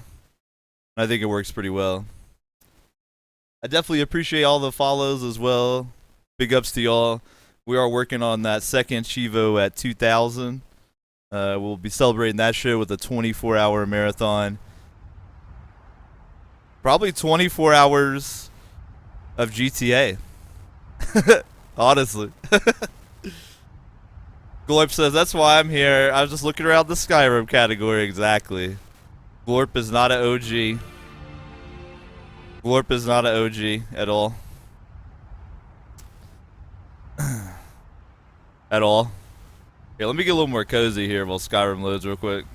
I think it works pretty well. I definitely appreciate all the follows as well. Big ups to y'all. We are working on that second Chivo at 2,000. We'll be celebrating that show with a 24-hour marathon. Probably 24 hours of GTA. Honestly. Glorp says, that's why I'm here. I was just looking around the Skyrim category. Exactly. Glorp is not an OG. Glorp is not an OG at all. At all. Here, let me get a little more cozy here while Skyrim loads real quick.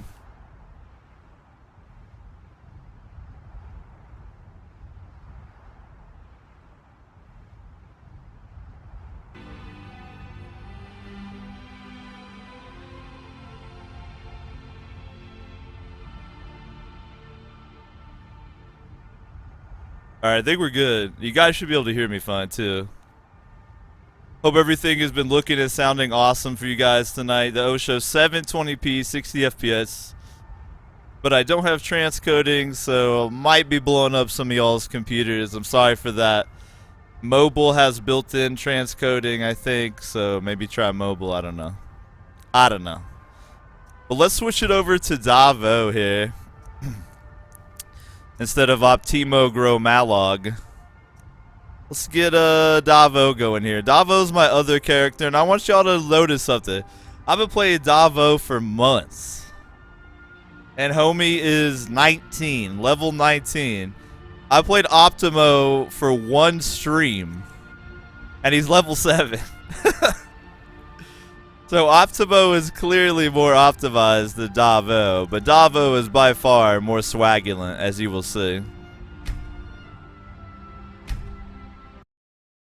Alright, I think we're good. You guys should be able to hear me fine, too. Hope everything has been looking and sounding awesome for you guys tonight. The O Show 720p, 60 FPS. But I don't have transcoding, so I might be blowing up some of y'all's computers. I'm sorry for that. Mobile has built-in transcoding, I think, so maybe try mobile. I don't know. I don't know. But let's switch it over to Davo here. Instead of Optimo Grow Malog. Let's get Davo going here. Davo's my other character, and I want y'all to notice something. I've been playing Davo for months. And homie is 19, level 19. I played Optimo for one stream, and he's level 7. So Optimo is clearly more optimized than Davo, but Davo is by far more swagulent, as you will see.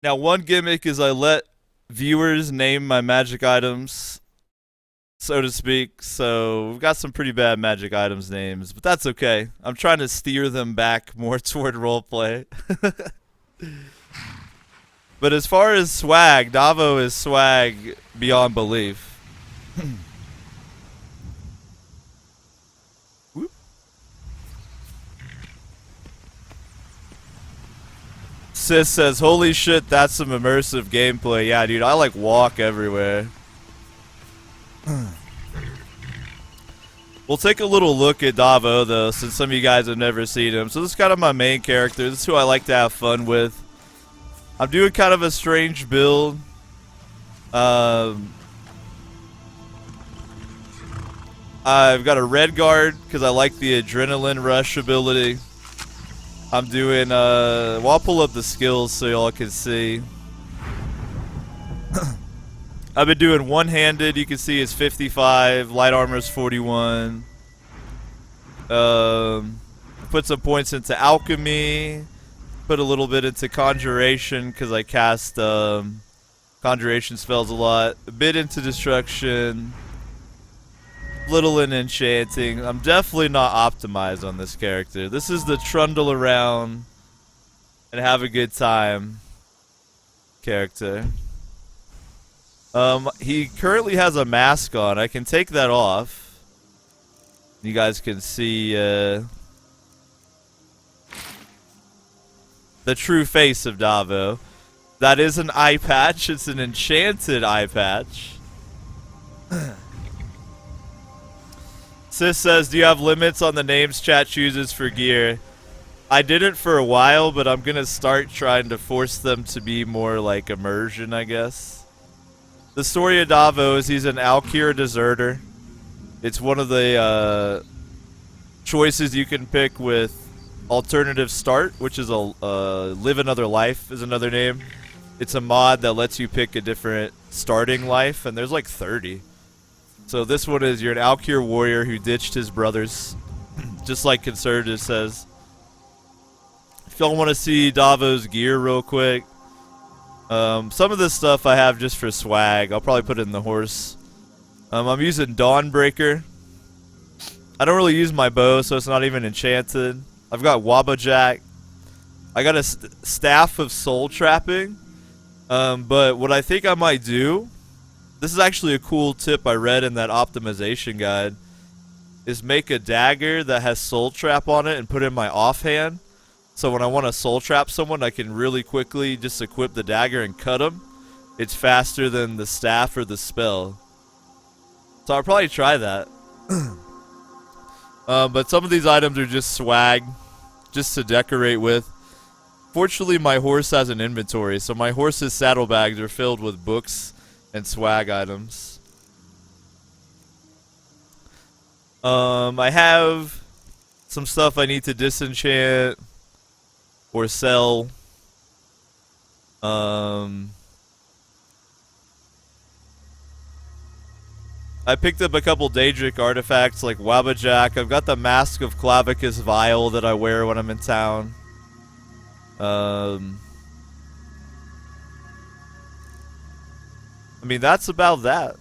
Now, one gimmick is I let viewers name my magic items, so to speak. So we've got some pretty bad magic items names, but that's okay. I'm trying to steer them back more toward roleplay. But as far as swag, Davo is swag beyond belief. Whoop. Sis says, holy shit, that's some immersive gameplay. Yeah, dude, I like walk everywhere. We'll take a little look at Davo, though, since some of you guys have never seen him. So this is kind of my main character. This is who I like to have fun with. I'm doing kind of a strange build. I've got a red guard because I like the adrenaline rush ability. I'm doing, well, I'll pull up the skills so y'all can see. I've been doing one-handed. You can see it's 55. Light armor is 41. Put some points into alchemy. Put a little bit into conjuration because I cast conjuration spells a lot. A bit into destruction. Little in enchanting. I'm definitely not optimized on this character. This is the trundle around and have a good time character. He currently has a mask on. I can take that off. You guys can see the true face of Davo. That is an eye patch. It's an enchanted eye patch. Sis says, do you have limits on the names chat chooses for gear? I didn't for a while, but I'm going to start trying to force them to be more like immersion, I guess. The story of Davo is he's an Alkir deserter. It's one of the choices you can pick with alternative start, which is a live another life is another name. It's a mod that lets you pick a different starting life, and there's like 30. So this one is you're an Alkir warrior who ditched his brothers, just like Conservative says. If y'all want to see Davo's gear real quick, some of this stuff I have just for swag. I'll probably put it in the horse. I'm using Dawnbreaker. I don't really use my bow, so it's not even enchanted. I've got Wabajack. I got a staff of soul trapping. But what I think I might do, this is actually a cool tip I read in that optimization guide, is make a dagger that has soul trap on it and put it in my offhand. So when I want to soul trap someone, I can really quickly just equip the dagger and cut them. It's faster than the staff or the spell. So I'll probably try that. But some of these items are just swag, just to decorate with. Fortunately, my horse has an inventory, so my horse's saddlebags are filled with books and swag items. I have some stuff I need to disenchant or sell. I picked up a couple Daedric artifacts like Wabajack. I've got the Mask of Clavicus Vial that I wear when I'm in town. I mean, that's about that.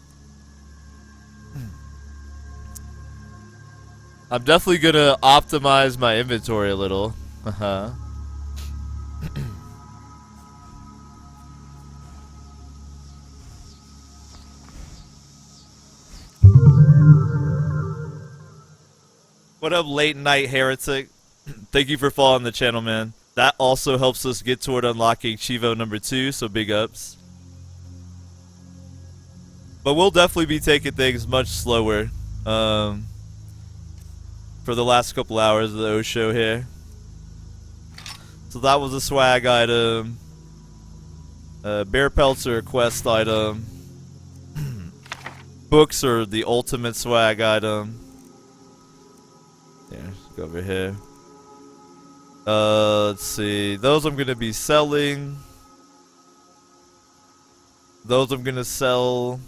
I'm definitely gonna optimize my inventory a little. What up, late night heretic? Thank you for following the channel, man. That also helps us get toward unlocking Chivo number 2, so big ups. But we'll definitely be taking things much slower for the last couple hours of the O show here. So that was a swag item. Bear pelts are a quest item. Books are the ultimate swag item. Yeah, let's go over here. Let's see. Those I'm gonna be selling. Those I'm gonna sell.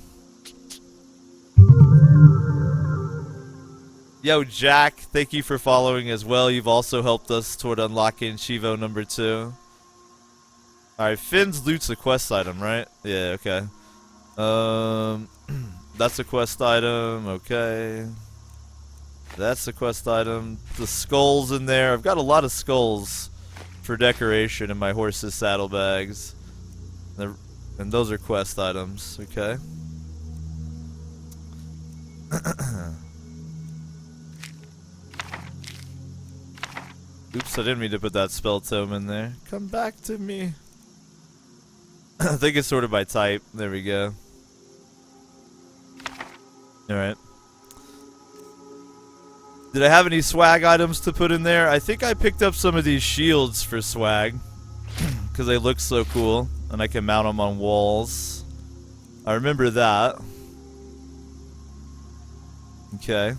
Yo, Jack, thank you for following as well. You've also helped us toward unlocking Chivo number 2. Alright, Finn's loot's a quest item, right? Yeah, okay. That's a quest item, okay. That's a quest item. The skulls in there. I've got a lot of skulls for decoration in my horse's saddlebags. And those are quest items, okay. Oops, I didn't mean to put that spell tome in there. Come back to me. I think it's sorted by type. There we go. Alright. Did I have any swag items to put in there? I think I picked up some of these shields for swag. Because they look so cool. And I can mount them on walls. I remember that. Okay.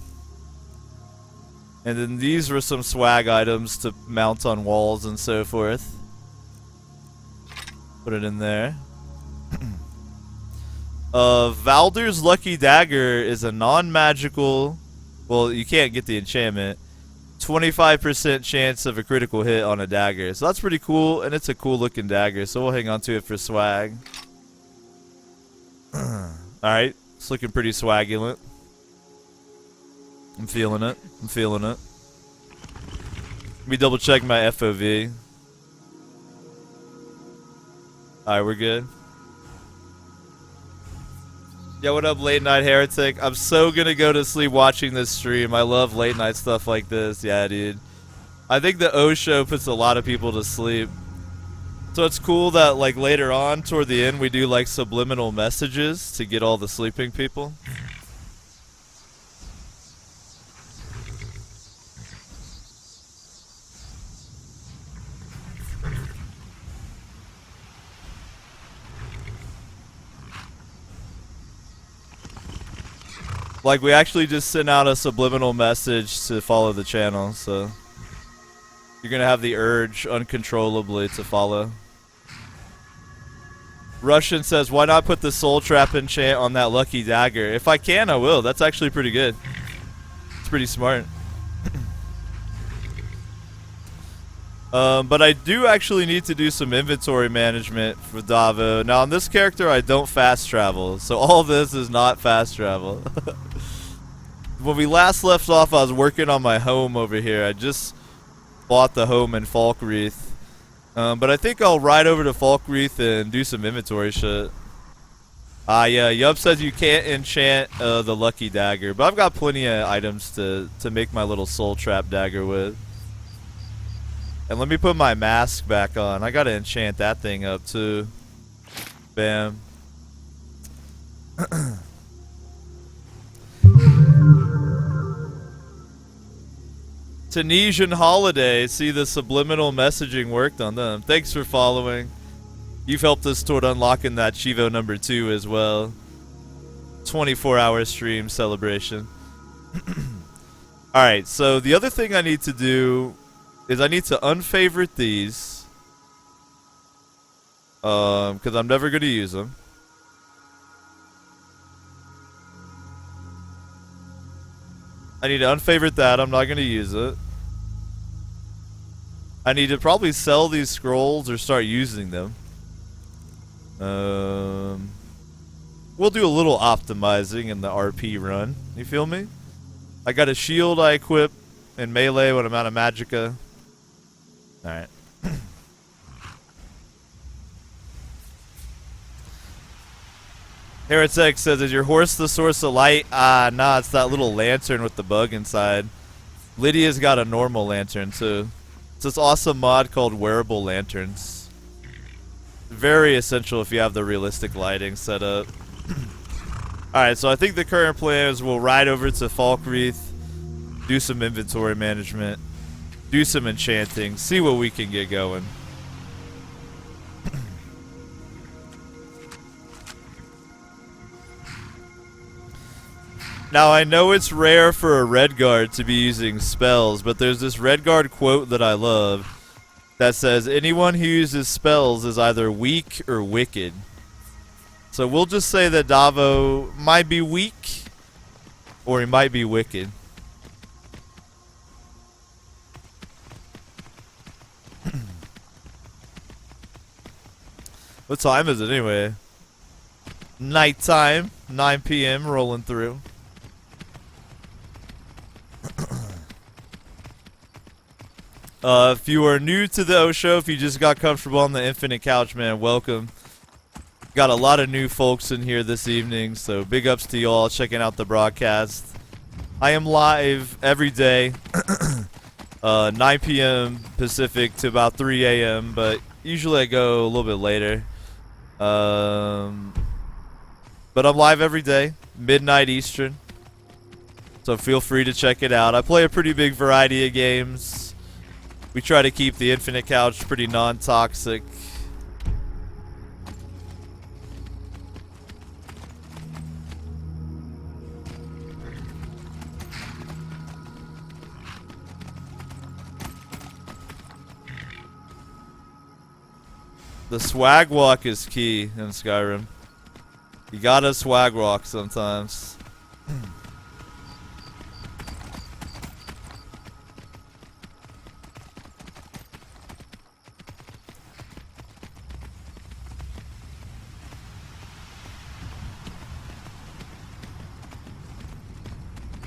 And then these were some swag items to mount on walls and so forth. Put it in there. Valder's Lucky Dagger is a non-magical... Well, you can't get the enchantment. 25% chance of a critical hit on a dagger. So that's pretty cool, and it's a cool looking dagger. So we'll hang on to it for swag. Alright, it's looking pretty swagulent. I'm feeling it. I'm feeling it. Let me double check my FOV. Alright, we're good. Yo, what up, Late Night Heretic? I'm so gonna go to sleep watching this stream. I love late night stuff like this. Yeah, dude. I think the O show puts a lot of people to sleep. So it's cool that, like, later on, toward the end, we do, like, subliminal messages to get all the sleeping people. Like, we actually just sent out a subliminal message to follow the channel, so you're gonna have the urge uncontrollably to follow. Russian says, why not put the soul trap enchant on that lucky dagger? If I can, I will. That's actually pretty good. It's pretty smart. But I do actually need to do some inventory management for Davo. Now, on this character, I don't fast travel, so all this is not fast travel. When we last left off, I was working on my home over here. I just bought the home in Falkreath. But I think I'll ride over to Falkreath and do some inventory shit. Yeah, Yub says you can't enchant the lucky dagger, but I've got plenty of items to make my little soul trap dagger with. And let me put my mask back on. I gotta enchant that thing up too. Bam. Tunisian Holiday. See, the subliminal messaging worked on them. Thanks for following. You've helped us toward unlocking that Chivo number 2 as well. 24-hour stream celebration. Alright, so the other thing I need to do is I need to unfavorite these. Because I'm never going to use them. I need to unfavorite that. I'm not going to use it. I need to probably sell these scrolls or start using them. We'll do a little optimizing in the RP run. You feel me? I got a shield I equip in melee when I'm out of magicka. Alright. Heretic says, is your horse the source of light? Ah, nah, it's that little lantern with the bug inside. Lydia's got a normal lantern too. It's this awesome mod called Wearable Lanterns. Very essential if you have the realistic lighting set up. Alright, so I think the current plan is we'll ride over to Falkreath, do some inventory management, do some enchanting, see what we can get going. Now, I know it's rare for a Redguard to be using spells, but there's this Redguard quote that I love that says, anyone who uses spells is either weak or wicked. So we'll just say that Davo might be weak, or he might be wicked. What time is it anyway? Nighttime, 9 p.m. rolling through. If you are new to the O Show, if you just got comfortable on the Infinite Couch, man, welcome. Got a lot of new folks in here this evening, so big ups to y'all checking out the broadcast. I am live every day, 9 p.m. Pacific to about 3 a.m., but usually I go a little bit later. But I'm live every day, midnight Eastern, so feel free to check it out. I play a pretty big variety of games. We try to keep the Infinite Couch pretty non-toxic. The swag walk is key in Skyrim. You gotta swag walk sometimes.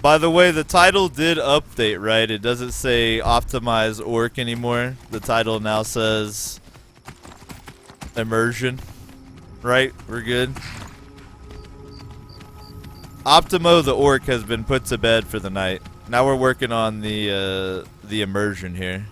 By the way, the title did update, right? It doesn't say optimize orc anymore. The title now says immersion. Right? We're good. Optimo the orc has been put to bed for the night. Now we're working on the immersion here.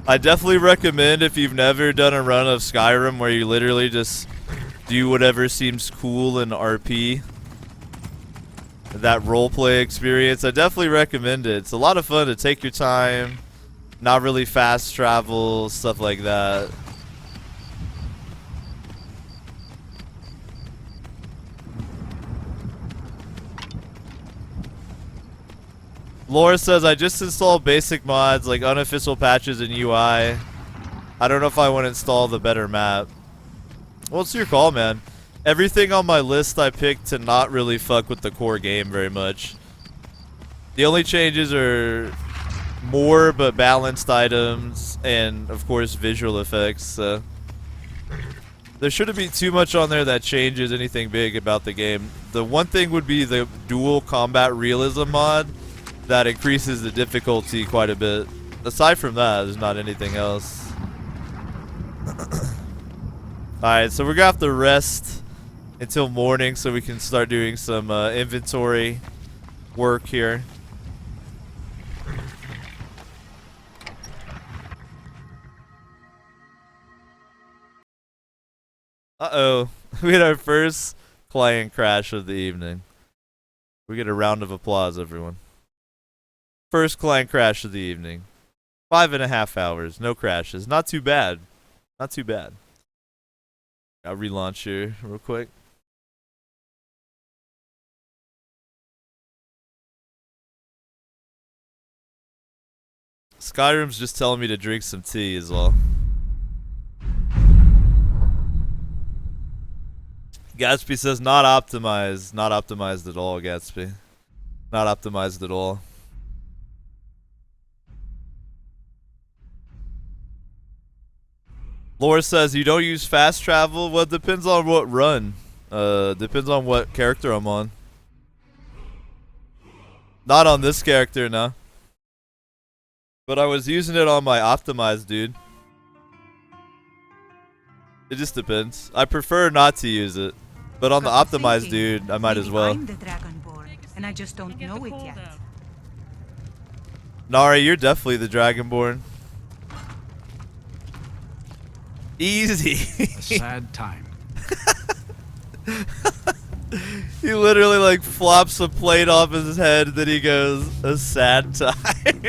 I definitely recommend, if you've never done a run of Skyrim where you literally just do whatever seems cool in RP, that roleplay experience, I definitely recommend it. It's a lot of fun to take your time, not really fast travel, stuff like that. Laura says, I just installed basic mods like unofficial patches and UI. I don't know if I want to install the better map. Well, it's your call, man. Everything on my list I picked to not really fuck with the core game very much. The only changes are more but balanced items and, of course, visual effects. So there shouldn't be too much on there that changes anything big about the game. The one thing would be the dual combat realism mod. That increases the difficulty quite a bit. Aside from that, there's not anything else. Alright, so we're gonna have to rest until morning so we can start doing some inventory work here. Uh-oh. We had our first client crash of the evening. We get a round of applause, everyone. First client crash of the evening. 5.5 hours, no crashes. Not too bad. Not too bad. I'll relaunch here real quick. Skyrim's just telling me to drink some tea is all. Gatsby says not optimized. Not optimized at all, Gatsby. Not optimized at all. Laura says you don't use fast travel. Well, it depends on what run. Depends on what character I'm on. Not on this character, no. But I was using it on my optimized dude. It just depends. I prefer not to use it. But on the optimized dude, I might as well. I'm the Dragonborn, and I just don't know it yet. Nari, you're definitely the Dragonborn. Easy. A sad time. He literally like flops a plate off his head, then he goes, a sad time.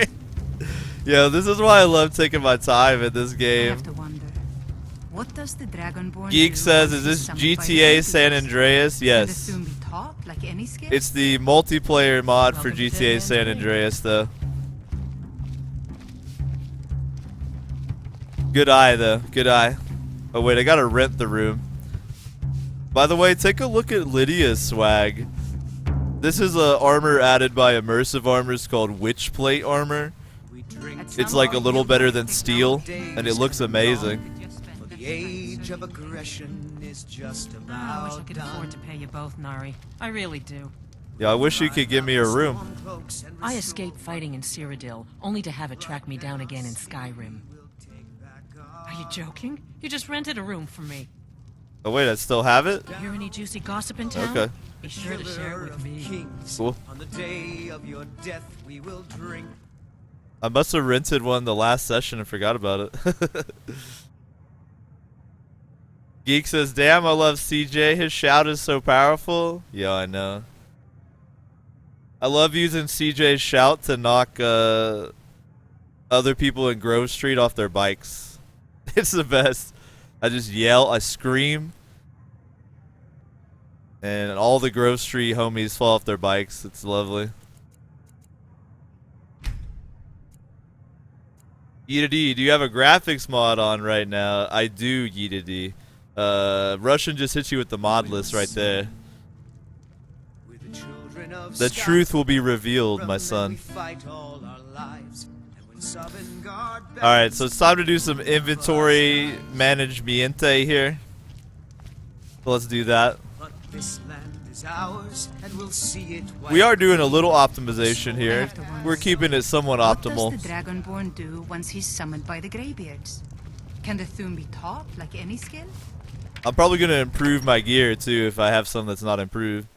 Yo, this is why I love taking my time in this I game. have to wonder, what does the Dragonborn Geek do says, once is this he's summoned by the GTA San Greybeards? Andreas? Can the Yes. Thum be taught like any skill? It's the multiplayer mod for Welcome to GTA Dead San Man's Andreas, though. Good eye, though. Good eye. Oh, wait, I gotta rent the room. By the way, take a look at Lydia's swag. This is a armor added by Immersive Armors called Witch Plate armor. It's like a little better than steel, and it looks amazing. The age of aggression is just I wish about I could done. afford to pay you both, Nari. I really do. Yeah, I wish you could give me a room. I escaped fighting in Cyrodiil, only to have it track me down again in Skyrim. Are you joking? You just rented a room for me. Oh wait, I still have it? Hear any juicy gossip in town? Okay. Be sure to share it with me. Kings. Cool. On the day of your death, we will drink. I must have rented one the last session and forgot about it. Geek says, damn, I love CJ. His shout is so powerful. Yeah, I know. I love using CJ's shout to knock other people in Grove Street off their bikes. It's the best. I just yell, I scream, and all the Grove Street homies fall off their bikes. It's lovely. Yeetity, do you have a graphics mod on right now? I do, Yeetity. Russian just hit you with the mod list right there. The truth will be revealed, my son. Alright, so it's time to do some inventory management here. So let's do that. We are doing a little optimization here. We're keeping it somewhat optimal. What does the Dragonborn do once he's summoned by the Greybeards? Can the Thum be taught like any skill? I'm probably going to improve my gear too if I have some that's not improved.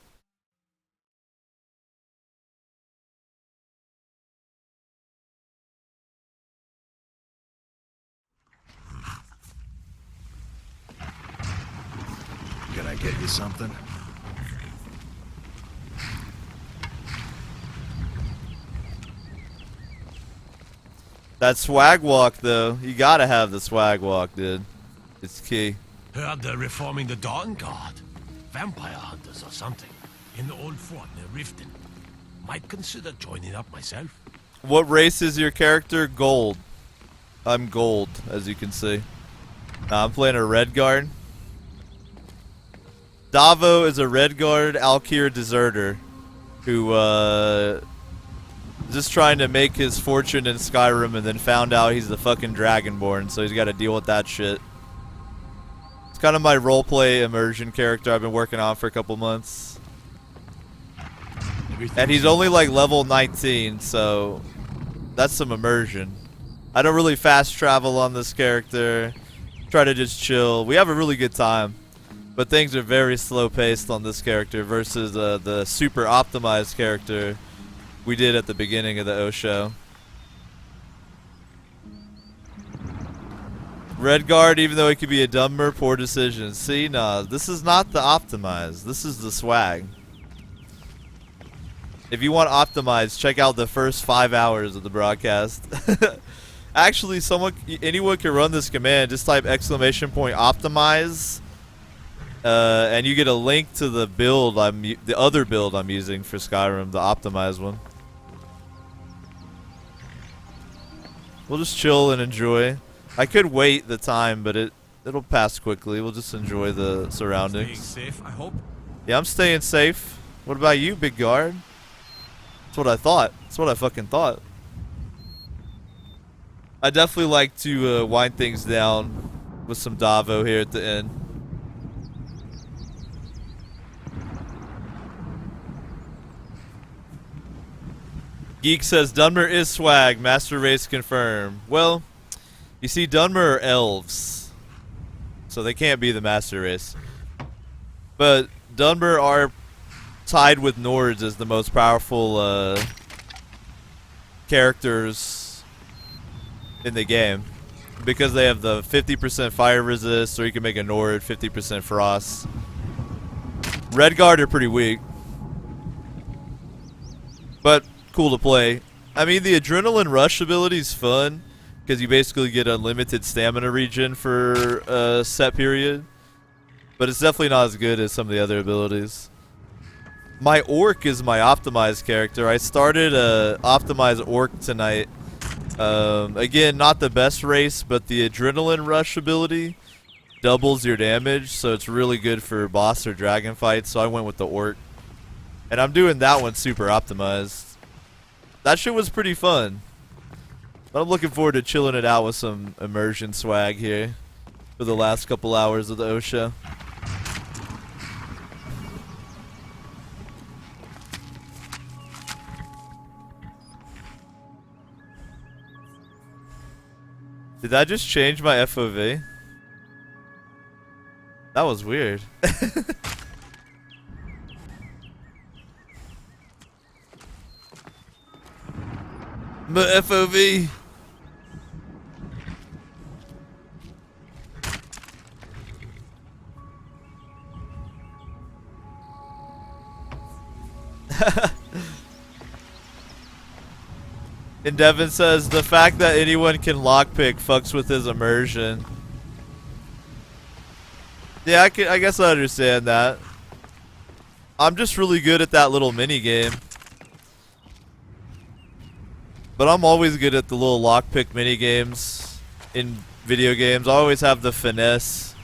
Can I get you something? That swag walk though, you gotta have the swag walk, dude. It's key. Heard they're reforming the Dawn Guard. Vampire hunters or something. In the old fort near Riften. Might consider joining up myself. What race is your character? Gold. I'm gold, as you can see. I'm playing a red guard. Davo is a red guard Alkir deserter who just trying to make his fortune in Skyrim and then found out he's the fucking Dragonborn, so he's got to deal with that shit. It's kind of my roleplay immersion character I've been working on for a couple months. And he's only like level 19, so that's some immersion. I don't really fast travel on this character. Try to just chill. We have a really good time. But things are very slow paced on this character versus the super optimized character we did at the beginning of the O show. Red guard, even though it could be a dumber, poor decision. See, nah, this is not the optimized. This is the swag. If you want optimized, check out the first 5 hours of the broadcast. Actually, anyone can run this command. Just type !optimize. And you get a link to the build the other build I'm using for Skyrim, the optimized one. We'll just chill and enjoy. I could wait the time, but it'll pass quickly. We'll just enjoy the surroundings. Staying safe, I hope. Yeah, I'm staying safe. What about you, big guard? That's what I thought. That's what I fucking thought. I definitely like to wind things down with some Davo here at the end. Geek says Dunmer is swag. Master race confirmed. Well, you see, Dunmer are elves, so they can't be the master race. But Dunmer are tied with Nords as the most powerful characters in the game. because they have the 50% fire resist, or you can make a Nord 50% frost. Red Guard are pretty weak, but cool to play. I mean, the Adrenaline Rush ability is fun because you basically get unlimited stamina regen for a set period, but it's definitely not as good as some of the other abilities. My Orc is my optimized character. I started a optimized Orc tonight. Again, not the best race, but the Adrenaline Rush ability doubles your damage, so it's really good for boss or dragon fights, so I went with the Orc. And I'm doing that one super optimized. That shit was pretty fun. But I'm looking forward to chilling it out with some immersion swag here for the last couple hours of the OSHA. Did that just change my FOV? That was weird. My FOV. And Devin says the fact that anyone can lockpick fucks with his immersion. Yeah, I guess I understand that. I'm just really good at that little mini game. But I'm always good at the little lockpick mini games in video games. I always have the finesse.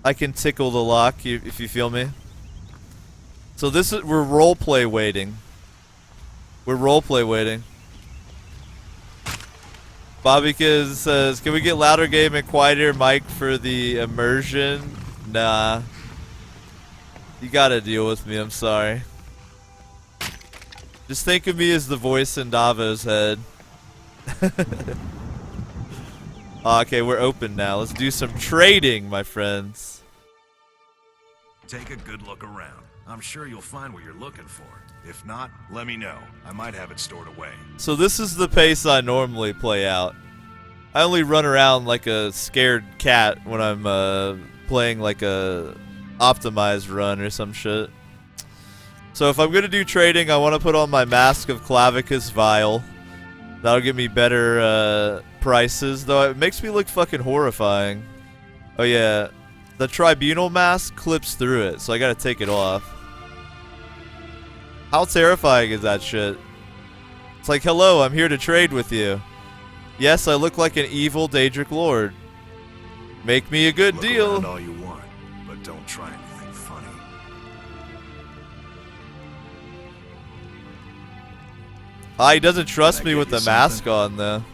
I can tickle the lock if you feel me. So we're roleplay waiting. We're roleplay waiting. Bobby Kiz says, can we get louder game and quieter mic for the immersion? Nah. You gotta deal with me, I'm sorry. Just think of me as the voice in Davo's head. Okay, we're open now. Let's do some trading, my friends. Take a good look around. I'm sure you'll find what you're looking for. If not, let me know. I might have it stored away. So this is the pace I normally play out. I only run around like a scared cat when I'm playing like a optimized run or some shit. So if I'm gonna do trading, I want to put on my Mask of Clavicus Vial. That'll give me better prices, though it makes me look fucking horrifying. Oh yeah, the Tribunal Mask clips through it, so I gotta take it off. How terrifying is that shit? It's like, hello, I'm here to trade with you. Yes, I look like an evil Daedric Lord. Make me a good Look deal. around all you want, but don't try anything funny. He doesn't trust Can I me get with you the mask something? on, though.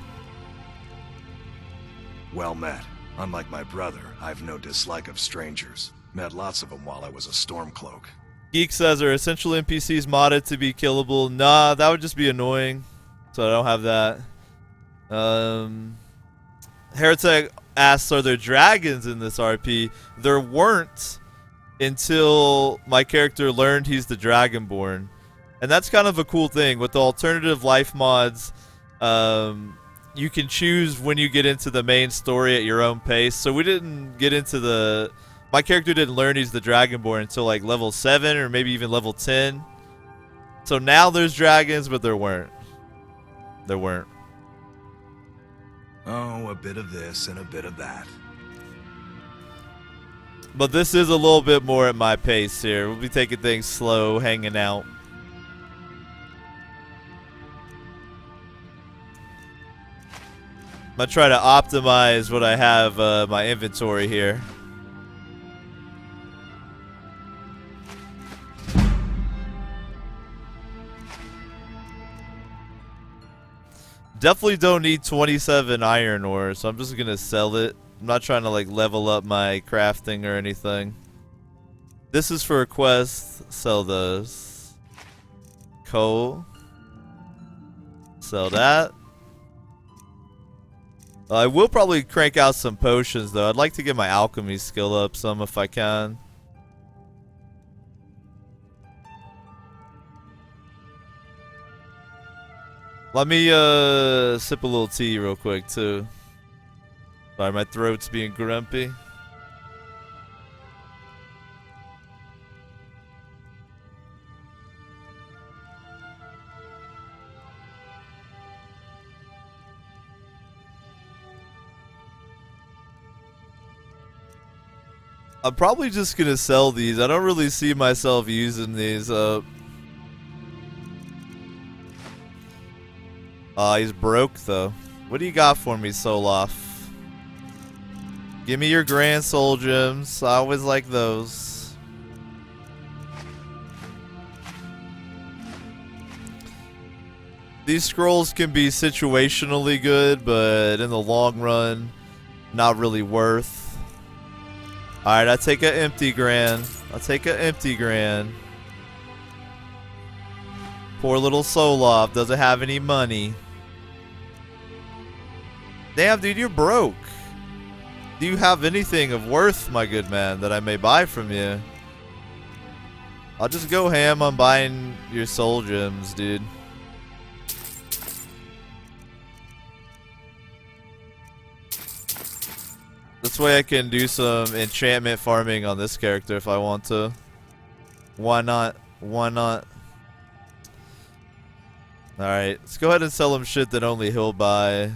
Well met. Unlike my brother, I've no dislike of strangers. Met lots of them while I was a Stormcloak. Geek says, are essential NPCs modded to be killable? Nah, that would just be annoying. So I don't have that. Heretic asks, are there dragons in this RP? There weren't until my character learned he's the Dragonborn. And that's kind of a cool thing. With the alternative life mods, you can choose when you get into the main story at your own pace. So we didn't get into the... My character didn't learn he's the Dragonborn until like level 7 or maybe even level 10. So now there's dragons, but there weren't. There weren't. Oh, a bit of this and a bit of that. But this is a little bit more at my pace here. We'll be taking things slow, hanging out. I'm gonna try to optimize what I have my inventory here. Definitely don't need 27 iron ore, so I'm just gonna sell it. I'm not trying to like level up my crafting or anything. This is for a quest. Sell those. Coal. Sell that. I will probably crank out some potions though. I'd like to get my alchemy skill up some if I can. Let me sip a little tea real quick too. Sorry, my throat's being grumpy. I'm probably just gonna sell these. I don't really see myself using these up. He's broke though. What do you got for me, Soloff? Give me your Grand Soul Gems. I always like those. These scrolls can be situationally good, but in the long run, not really worth. Alright, I take an empty grand. I'll take an empty grand. Poor little Soloff doesn't have any money. Damn, dude, you're broke. Do you have anything of worth, my good man, that I may buy from you? I'll just go ham on buying your soul gems, dude. This way I can do some enchantment farming on this character if I want to. Why not? Why not? Alright, let's go ahead and sell him shit that only he'll buy.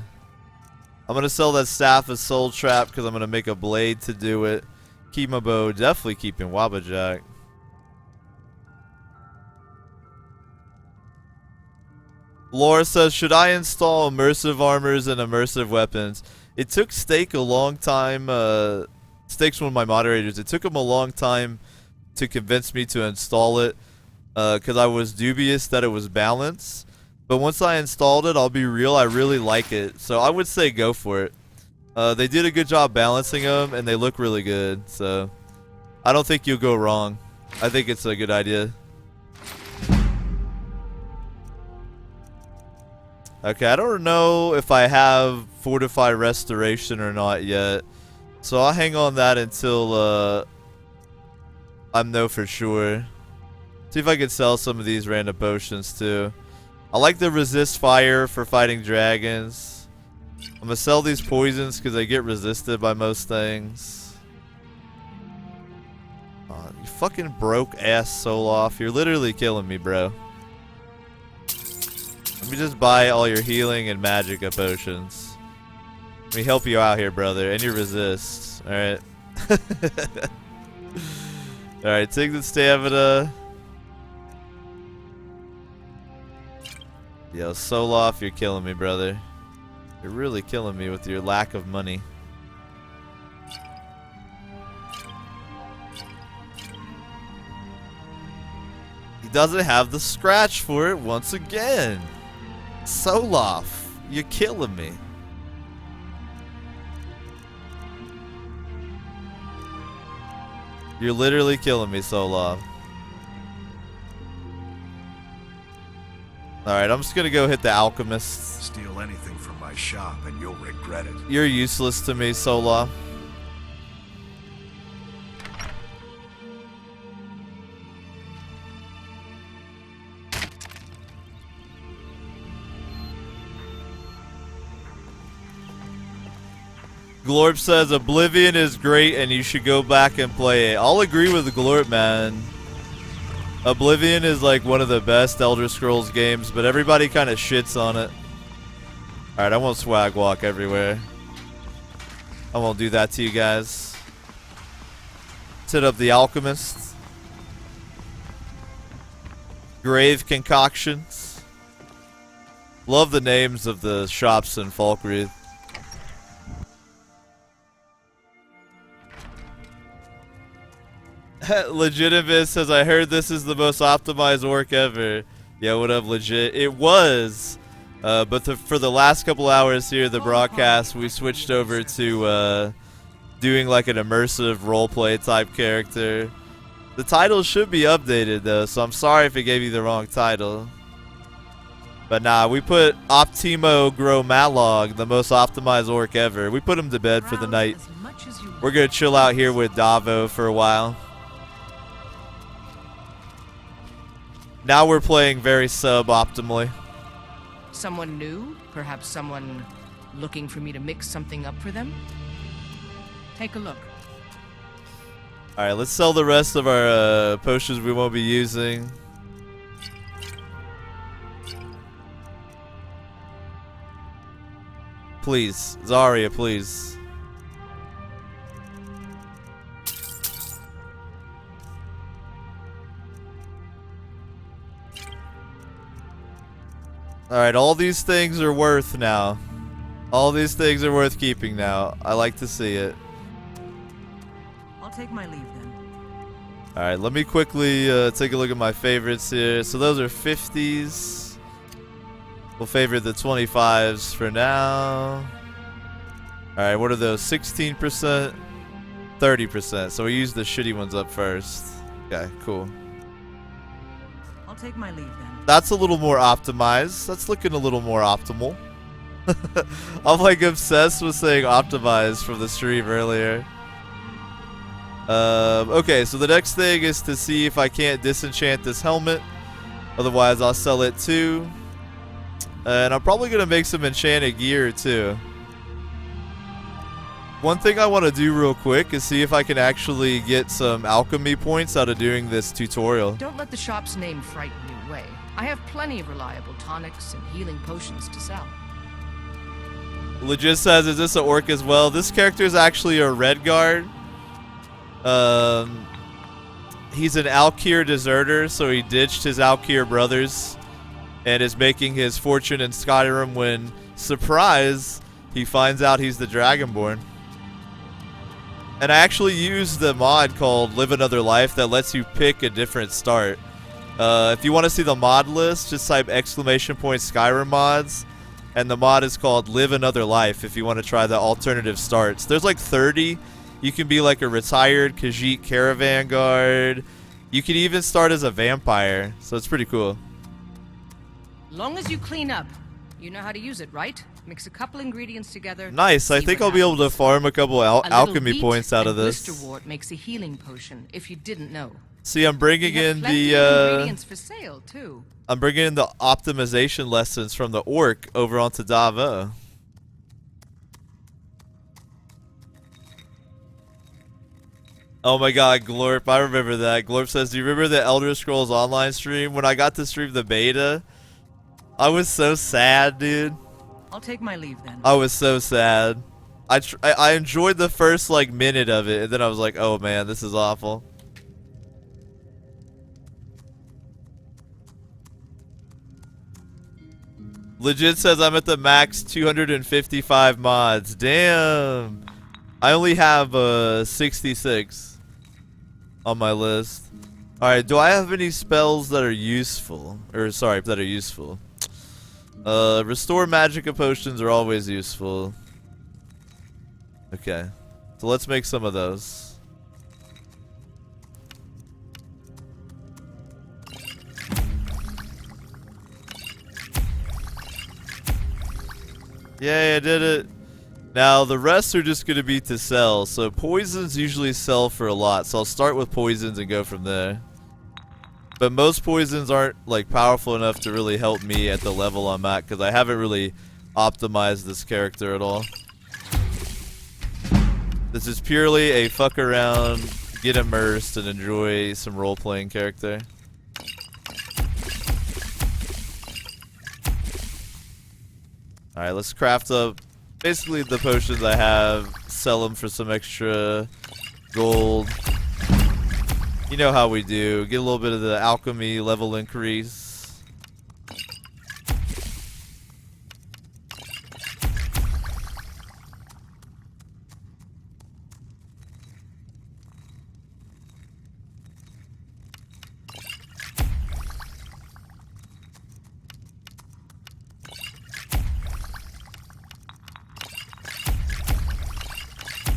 I'm gonna sell that Staff of Soul Trap because I'm gonna make a blade to do it. Keep my bow, definitely keeping Wabajack. Laura says, should I install immersive armors and immersive weapons? It took Steak a long time. Steak's one of my moderators. It took him a long time to convince me to install it because I was dubious that it was balanced. But once I installed it, I'll be real, I really like it. So I would say go for it. They did a good job balancing them, and they look really good. So I don't think you'll go wrong. I think it's a good idea. Okay, I don't know if I have Fortify Restoration or not yet. So I'll hang on that until I know for sure. See if I can sell some of these random potions too. I like the resist fire for fighting dragons. I'm gonna sell these poisons because they get resisted by most things. You fucking broke ass Soloff. You're literally killing me, bro. Let me just buy all your healing and magicka potions. Let me help you out here, brother. And your resist. Alright. Alright, take the stamina. Yo, Soloff, you're killing me, brother. You're really killing me with your lack of money. He doesn't have the scratch for it once again. Soloff, you're killing me. You're literally killing me, Soloff. Alright, I'm just gonna go hit the alchemist. Steal anything from my shop and you'll regret it. You're useless to me, Soloff. Glorp says Oblivion is great and you should go back and play it. I'll agree with Glorp, man. Oblivion is like one of the best Elder Scrolls games, but everybody kind of shits on it. Alright, I won't swag walk everywhere. I won't do that to you guys. Let's hit up the Alchemist. Grave Concoctions. Love the names of the shops in Falkreath. Legitimate says, I heard this is the most optimized orc ever. Yeah, what up, legit? It was. But for the last couple hours here, the broadcast, we switched over to doing like an immersive roleplay type character. The title should be updated though, so I'm sorry if it gave you the wrong title. But nah, we put Optimo Grow Malog, the most optimized orc ever. We put him to bed for the night. We're gonna chill out here with Davo for a while. Now we're playing very sub-optimally. someone new? Perhaps someone looking for me to mix something up for them? Take a look. Alright, let's sell the rest of our potions we won't be using. Please, Zarya, please. Alright, all these things are worth now. All these things are worth keeping now. I like to see it. I'll take my leave then. Alright, let me quickly take a look at my favorites here. So those are 50s. We'll favor the 25s for now. Alright, what are those? 16%, 30%. So we use the shitty ones up first. Okay, cool. I'll take my leave then. That's a little more optimized. That's looking a little more optimal. I'm like obsessed with saying optimized from the stream earlier. Okay, so the next thing is to see if I can't disenchant this helmet. Otherwise, I'll sell it too. And I'm probably going to make some enchanted gear too. One thing I want to do real quick is see if I can actually get some alchemy points out of doing this tutorial. Don't let the shop's name frighten you away. I have plenty of reliable tonics and healing potions to sell. Legit says, is this an orc as well? This character is actually a red guard. He's an Alkir deserter, so he ditched his Alkir brothers and is making his fortune in Skyrim when, surprise, he finds out he's the Dragonborn. And I actually used the mod called Live Another Life that lets you pick a different start. If you want to see the mod list, just type !Skyrim mods. And the mod is called Live Another Life if you want to try the alternative starts. There's like 30. You can be like a retired Khajiit caravan guard. You can even start as a vampire. So it's pretty cool. Long as you clean up, you know how to use it, right? Mix a couple ingredients together. Nice. I think I'll be able to farm a couple alchemy points out of this. Blisterwort makes a healing potion, if you didn't know. See, I'm bringing in the ingredients for sale too. I'm bringing in the optimization lessons from the orc over onto Davo. Oh my god, Glorp, I remember that. Glorp says, do you remember the Elder Scrolls Online stream? When I got to stream the beta, I was so sad, dude. I'll take my leave then. I was so sad. I enjoyed the first like minute of it, and then I was like, oh man, this is awful. Legit says I'm at the max 255 mods. Damn. I only have 66 on my list. Alright, do I have any spells that are useful? Or sorry, that are useful. Restore magicka potions are always useful. Okay. So let's make some of those. Yay, I did it. Now, the rest are just going to be to sell. So, poisons usually sell for a lot. So, I'll start with poisons and go from there. But most poisons aren't, like, powerful enough to really help me at the level I'm at. Because I haven't really optimized this character at all. This is purely a fuck around, get immersed, and enjoy some role-playing character. Alright, let's craft up basically the potions I have, sell them for some extra gold. You know how we do. Get a little bit of the alchemy level increase.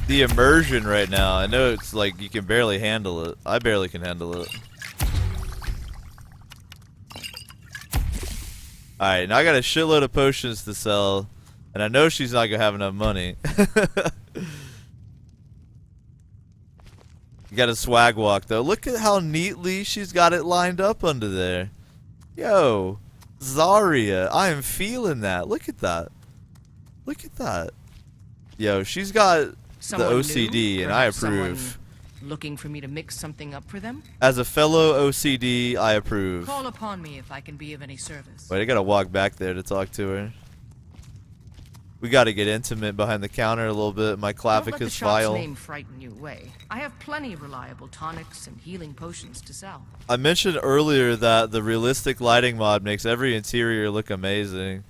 The immersion right now, I know it's like you can barely handle it. I barely can handle it. Alright, now I got a shitload of potions to sell, and I know she's not gonna have enough money. You got a swag walk though. Look at how neatly she's got it lined up under there. Yo, Zarya, I am feeling that. Look at that. Look at that. Yo, she's got Someone the OCD, new? and I Perhaps approve. someone looking for me to mix something up for them? As a fellow OCD, I approve. Call upon me if I can be of any service. Wait, I gotta walk back there to talk to her. We gotta get intimate behind the counter a little bit. My Don't let the clavicus shop's vial. name frighten you away. I have plenty of reliable tonics and healing potions to sell. I mentioned earlier that the realistic lighting mod makes every interior look amazing.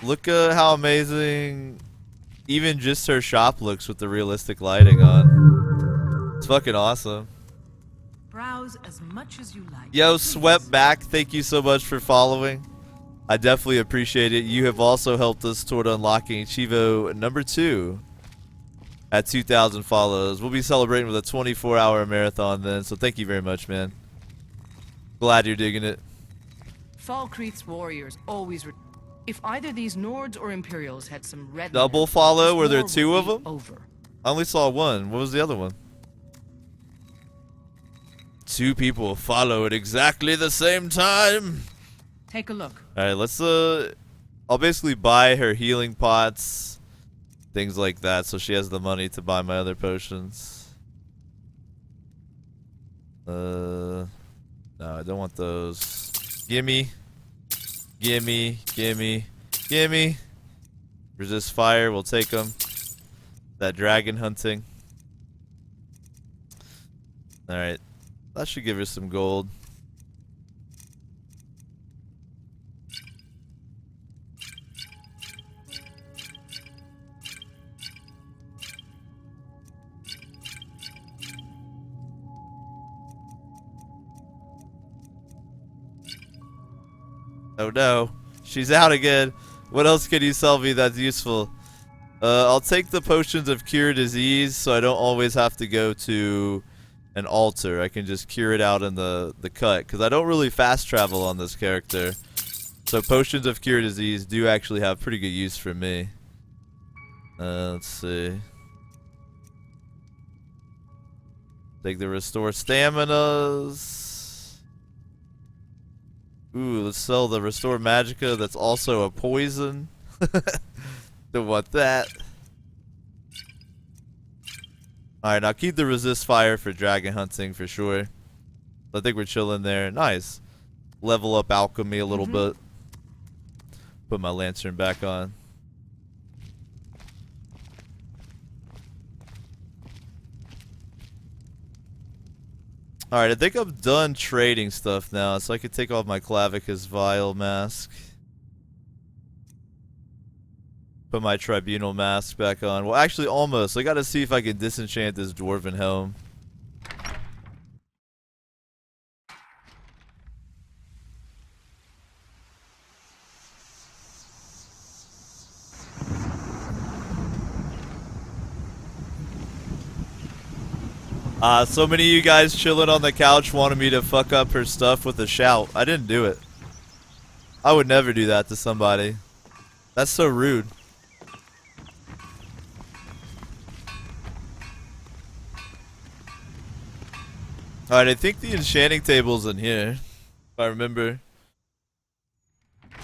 Look at how amazing even just her shop looks with the realistic lighting on. It's fucking awesome. Browse as much as you like. Yo, Swept Back, thank you so much for following. I definitely appreciate it. You have also helped us toward unlocking Chivo number 2 at 2,000 follows. We'll be celebrating with a 24-hour marathon then, so thank you very much, man. Glad you're digging it. Falkreath's warriors always if either these Nords or Imperials had some red Double follow? Were there war 2 would of be them? Over. I only saw one. What was the other one? 2 people follow at exactly the same time. Take a look. Alright, let's I'll basically buy her healing pots, things like that, so she has the money to buy my other potions. No, I don't want those. Gimme. Gimme. Gimme. Gimme. Resist fire, we'll take them. That dragon hunting. Alright. That should give her some gold. Oh no, she's out again. What else can you sell me that's useful? I'll take the potions of cure disease so I don't always have to go to an altar. I can just cure it out in the cut because I don't really fast travel on this character. So potions of cure disease do actually have pretty good use for me. Let's see. Take the restore staminas. Ooh, let's sell the Restore Magicka that's also a poison. Don't want that. Alright, now keep the Resist Fire for dragon hunting for sure. I think we're chilling there. Nice. Level up alchemy a little bit. Put my lantern back on. Alright, I think I'm done trading stuff now, so I can take off my Clavicus Vial mask. Put my Tribunal mask back on. Well, actually, almost. I gotta see if I can disenchant this Dwarven Helm. So many of you guys chilling on the couch wanted me to fuck up her stuff with a shout. I didn't do it. I would never do that to somebody. That's so rude. Alright, I think the enchanting table's in here, if I remember. I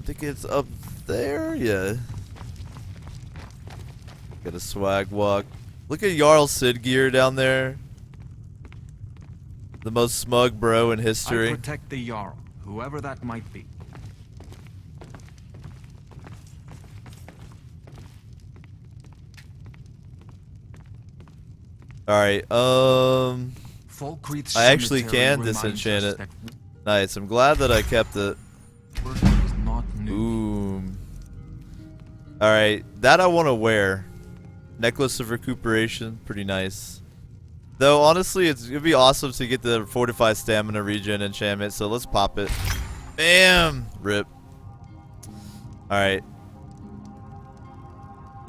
think it's up there, yeah. Got a swag walk. Look at Jarl Sid gear down there. The most smug bro in history. I protect the Jarl, whoever that might be. Alright, Falkreath's I actually cemetery can reminds disenchant us it. that Nice, I'm glad that I kept it. work is not new. Ooh. Alright, that I want to wear. Necklace of Recuperation, pretty nice. Though, honestly, it'd be awesome to get the Fortified Stamina regen enchantment, so let's pop it. Bam! Rip. Alright.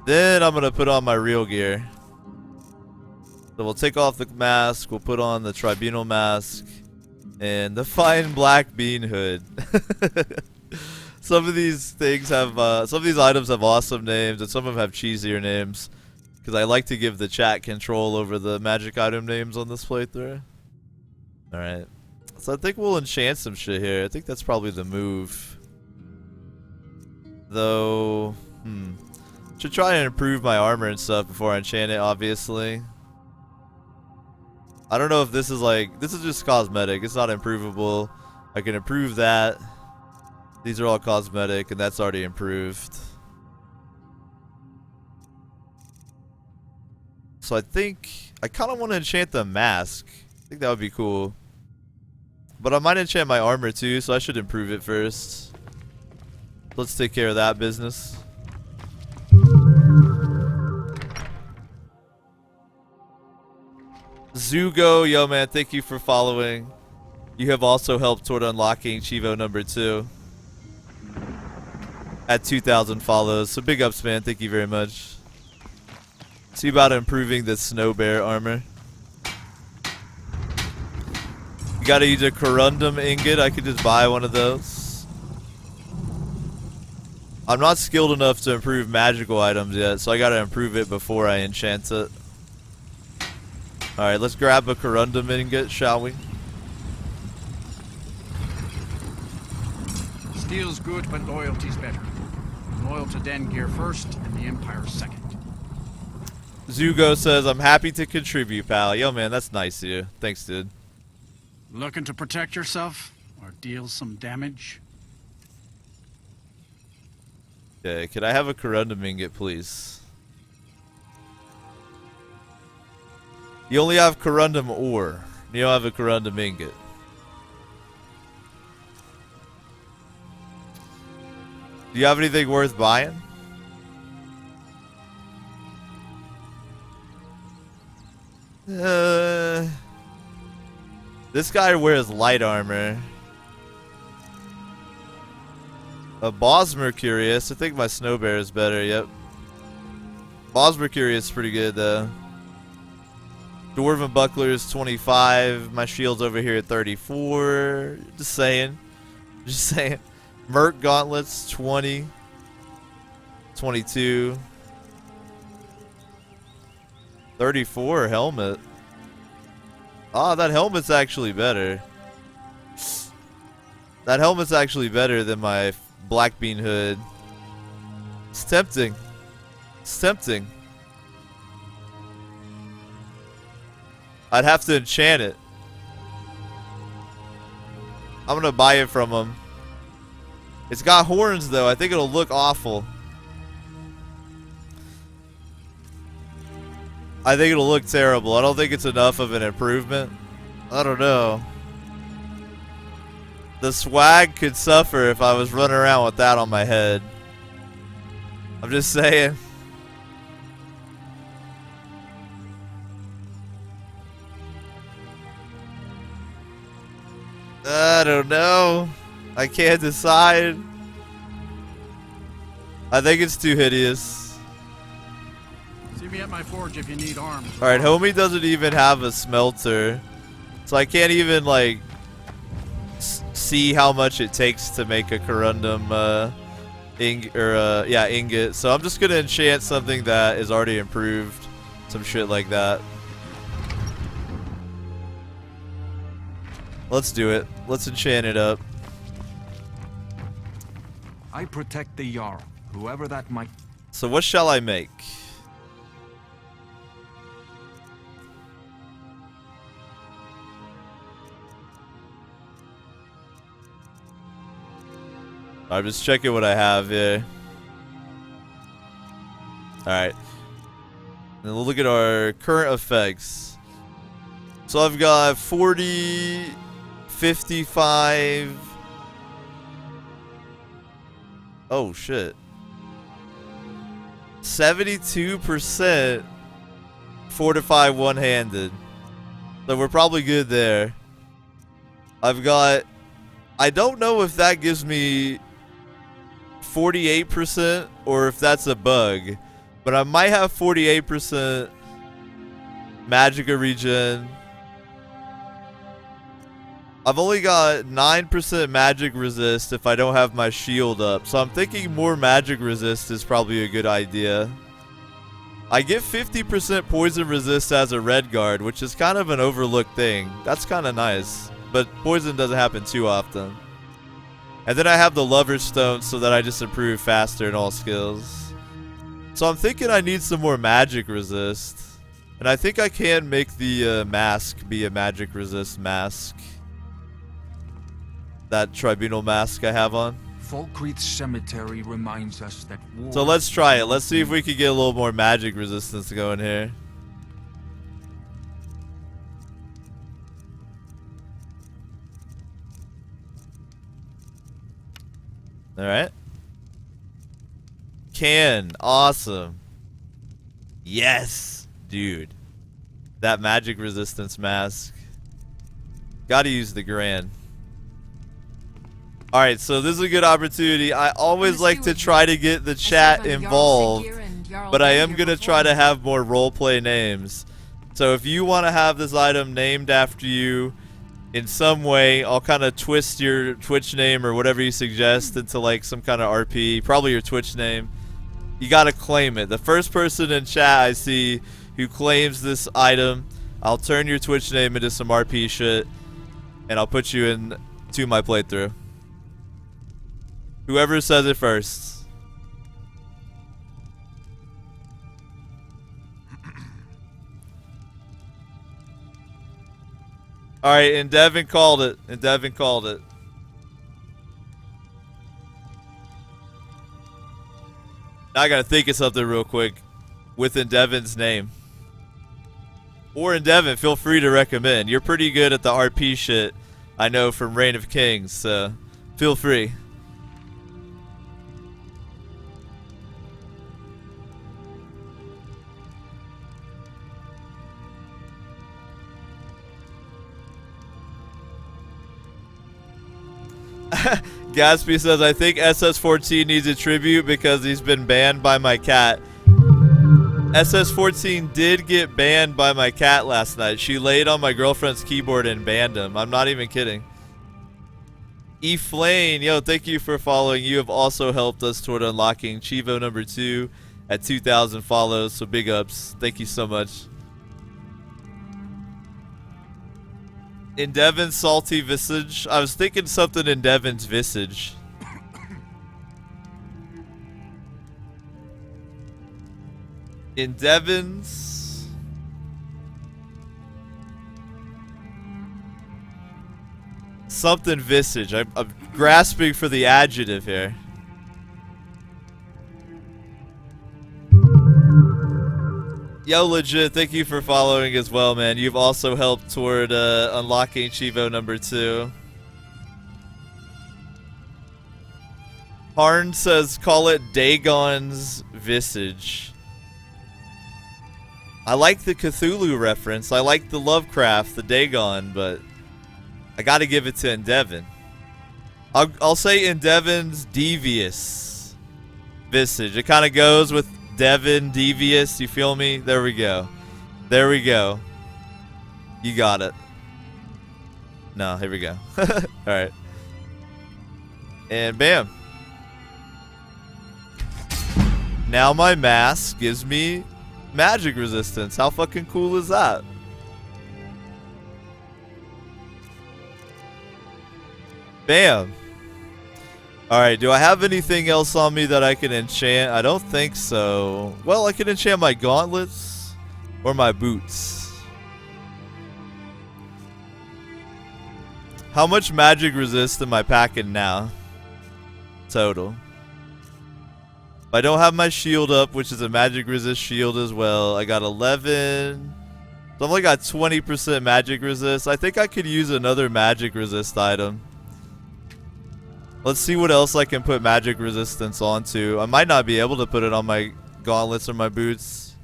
Then I'm gonna put on my real gear. So we'll take off the mask, we'll put on the Tribunal mask, and the fine black bean hood. Some of these things have, some of these items have awesome names, and some of them have cheesier names. Because I like to give the chat control over the magic item names on this playthrough. Alright. So I think we'll enchant some shit here. I think that's probably the move. Though, should try and improve my armor and stuff before I enchant it, obviously. I don't know if this is like, this is just cosmetic. It's not improvable. I can improve that. These are all cosmetic, and that's already improved. So I think, I kind of want to enchant the mask. I think that would be cool. But I might enchant my armor too, so I should improve it first. Let's take care of that business. Zugo, yo man, thank you for following. You have also helped toward unlocking Chivo number 2 at 2,000 follows. So big ups, man. Thank you very much. See about improving the snow bear armor. You gotta use a corundum ingot. I could just buy one of those. I'm not skilled enough to improve magical items yet, so I gotta improve it before I enchant it. Alright, let's grab a corundum ingot, shall we? Steel's good, but loyalty's better. Loyal to Den Gear first, and the Empire second. Zugo says, I'm happy to contribute, pal. Yo, man, that's nice of you. Thanks, dude. Looking to protect yourself, or deal some damage? Okay, could I have a corundum ingot, please? You only have corundum ore. You don't have a corundum ingot. Do you have anything worth buying? This guy wears light armor. A Boss Mercurius. I think my snow bear is better. Yep. Boss Mercurius is pretty good though. Dwarven buckler is 25. My shield's over here at 34. Just saying. Just saying. Merc gauntlets 20. 22. 34 helmet. Ah, that helmet's actually better. That helmet's actually better than my black bean hood. It's tempting. It's tempting. I'd have to enchant it. I'm gonna buy it from him. It's got horns though. I think it'll look awful. I think it'll look terrible. I don't think it's enough of an improvement. I don't know. The swag could suffer if I was running around with that on my head. I'm just saying. I don't know. I can't decide. I think it's too hideous. See me at my forge if you need arms. Alright, homie doesn't even have a smelter. So I can't even, like, see how much it takes to make a corundum ingot. So I'm just gonna enchant something that is already improved. Some shit like that. Let's do it. Let's enchant it up. I protect the Jarl, whoever that might. So what shall I make? I'm just checking what I have here. Alright. Then we'll look at our current effects. So I've got 40, 55. Oh shit. 72% fortify one-handed. So we're probably good there. I've got, I don't know if that gives me 48% or if that's a bug, but I might have 48% magicka regen. I've only got 9% magic resist if I don't have my shield up, so I'm thinking more magic resist is probably a good idea. I get 50% poison resist as a red guard, which is kind of an overlooked thing. That's kind of nice. but poison doesn't happen too often. And then I have the Lover's Stone so that I just improve faster in all skills. So I'm thinking I need some more magic resist. And I think I can make the mask be a magic resist mask. That tribunal mask I have on. Falkreath Cemetery reminds us that war... So let's try it. Let's see if we can get a little more magic resistance going here. Alright. Can. Awesome. Yes, dude. That magic resistance mask. Gotta use the Grand. Alright, so this is a good opportunity. I always like to try to get the chat involved, but I am going to try to have more roleplay names. So if you want to have this item named after you in some way, I'll kind of twist your Twitch name or whatever you suggest into like some kind of RP, probably your Twitch name. You got to claim it. The first person in chat I see who claims this item, I'll turn your Twitch name into some RP shit, and I'll put you in to my playthrough. Whoever says it first. Alright, and Devin called it. Now I gotta think of something real quick within Devin's name. Or in Devin, feel free to recommend. You're pretty good at the RP shit, I know, from Reign of Kings, so feel free. Gatsby says, I think SS-14 needs a tribute because he's been banned by my cat. SS-14 did get banned by my cat last night. She laid on my girlfriend's keyboard and banned him. I'm not even kidding. E-Flane, yo, thank you for following. You have also helped us toward unlocking Chivo number 2 at 2,000 follows, so big ups. Thank you so much. In Devin's salty visage. I was thinking something in Devin's visage. In Devin's... something visage. I'm grasping for the adjective here. Yo, legit, thank you for following as well, man. You've also helped toward unlocking Chivo number 2. Harn says, call it Dagon's Visage. I like the Cthulhu reference. I like the Lovecraft, the Dagon, but I gotta give it to Endeavon. I'll say Endeavon's Devious Visage. It kind of goes with Devin, Devious, you feel me? There we go. There we go. You got it. No, here we go. Alright. And bam. Now my mask gives me magic resistance. How fucking cool is that? Bam. Alright, do I have anything else on me that I can enchant? I don't think so. Well, I can enchant my gauntlets or my boots. How much magic resist am I packing now? Total. I don't have my shield up, which is a magic resist shield as well. I got 11. So I've only got 20% magic resist. I think I could use another magic resist item. Let's see what else I can put magic resistance onto. I might not be able to put it on my gauntlets or my boots.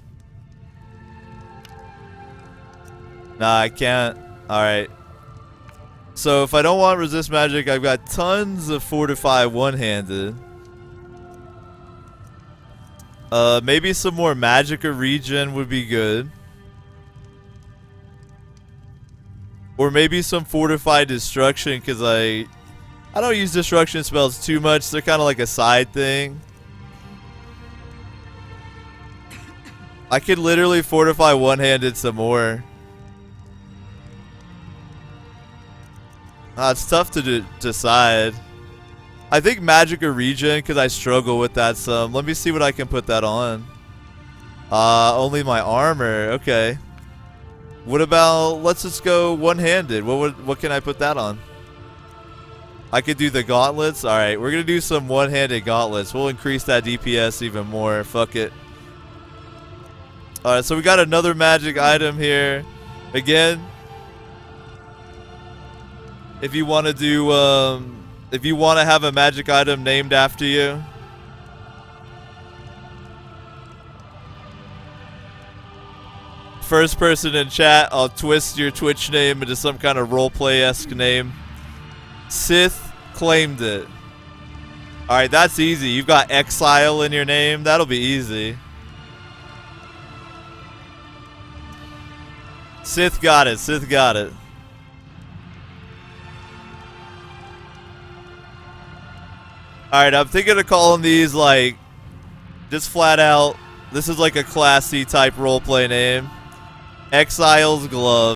Nah, I can't. Alright. So if I don't want resist magic, I've got tons of fortify one-handed. Maybe some more magicka regen would be good. Or maybe some fortified destruction, because I don't use destruction spells too much. They're kind of like a side thing. I could literally fortify one-handed some more. It's tough to decide. I think magic or regen, because I struggle with that some. Let me see what I can put that on. Only my armor. Okay. What about, let's just go one-handed. What can I put that on? I could do the gauntlets. Alright, we're going to do some one-handed gauntlets. We'll increase that DPS even more. Fuck it. Alright, so we got another magic item here. Again, if you want to do, if you want to have a magic item named after you, first person in chat, I'll twist your Twitch name into some kind of roleplay-esque name. Sith claimed it. Alright, that's easy. You've got Exile in your name. That'll be easy. Sith got it. Sith got it. Alright, I'm thinking of calling these, like, just flat out, this is like a classy type roleplay name. Exile's Glove.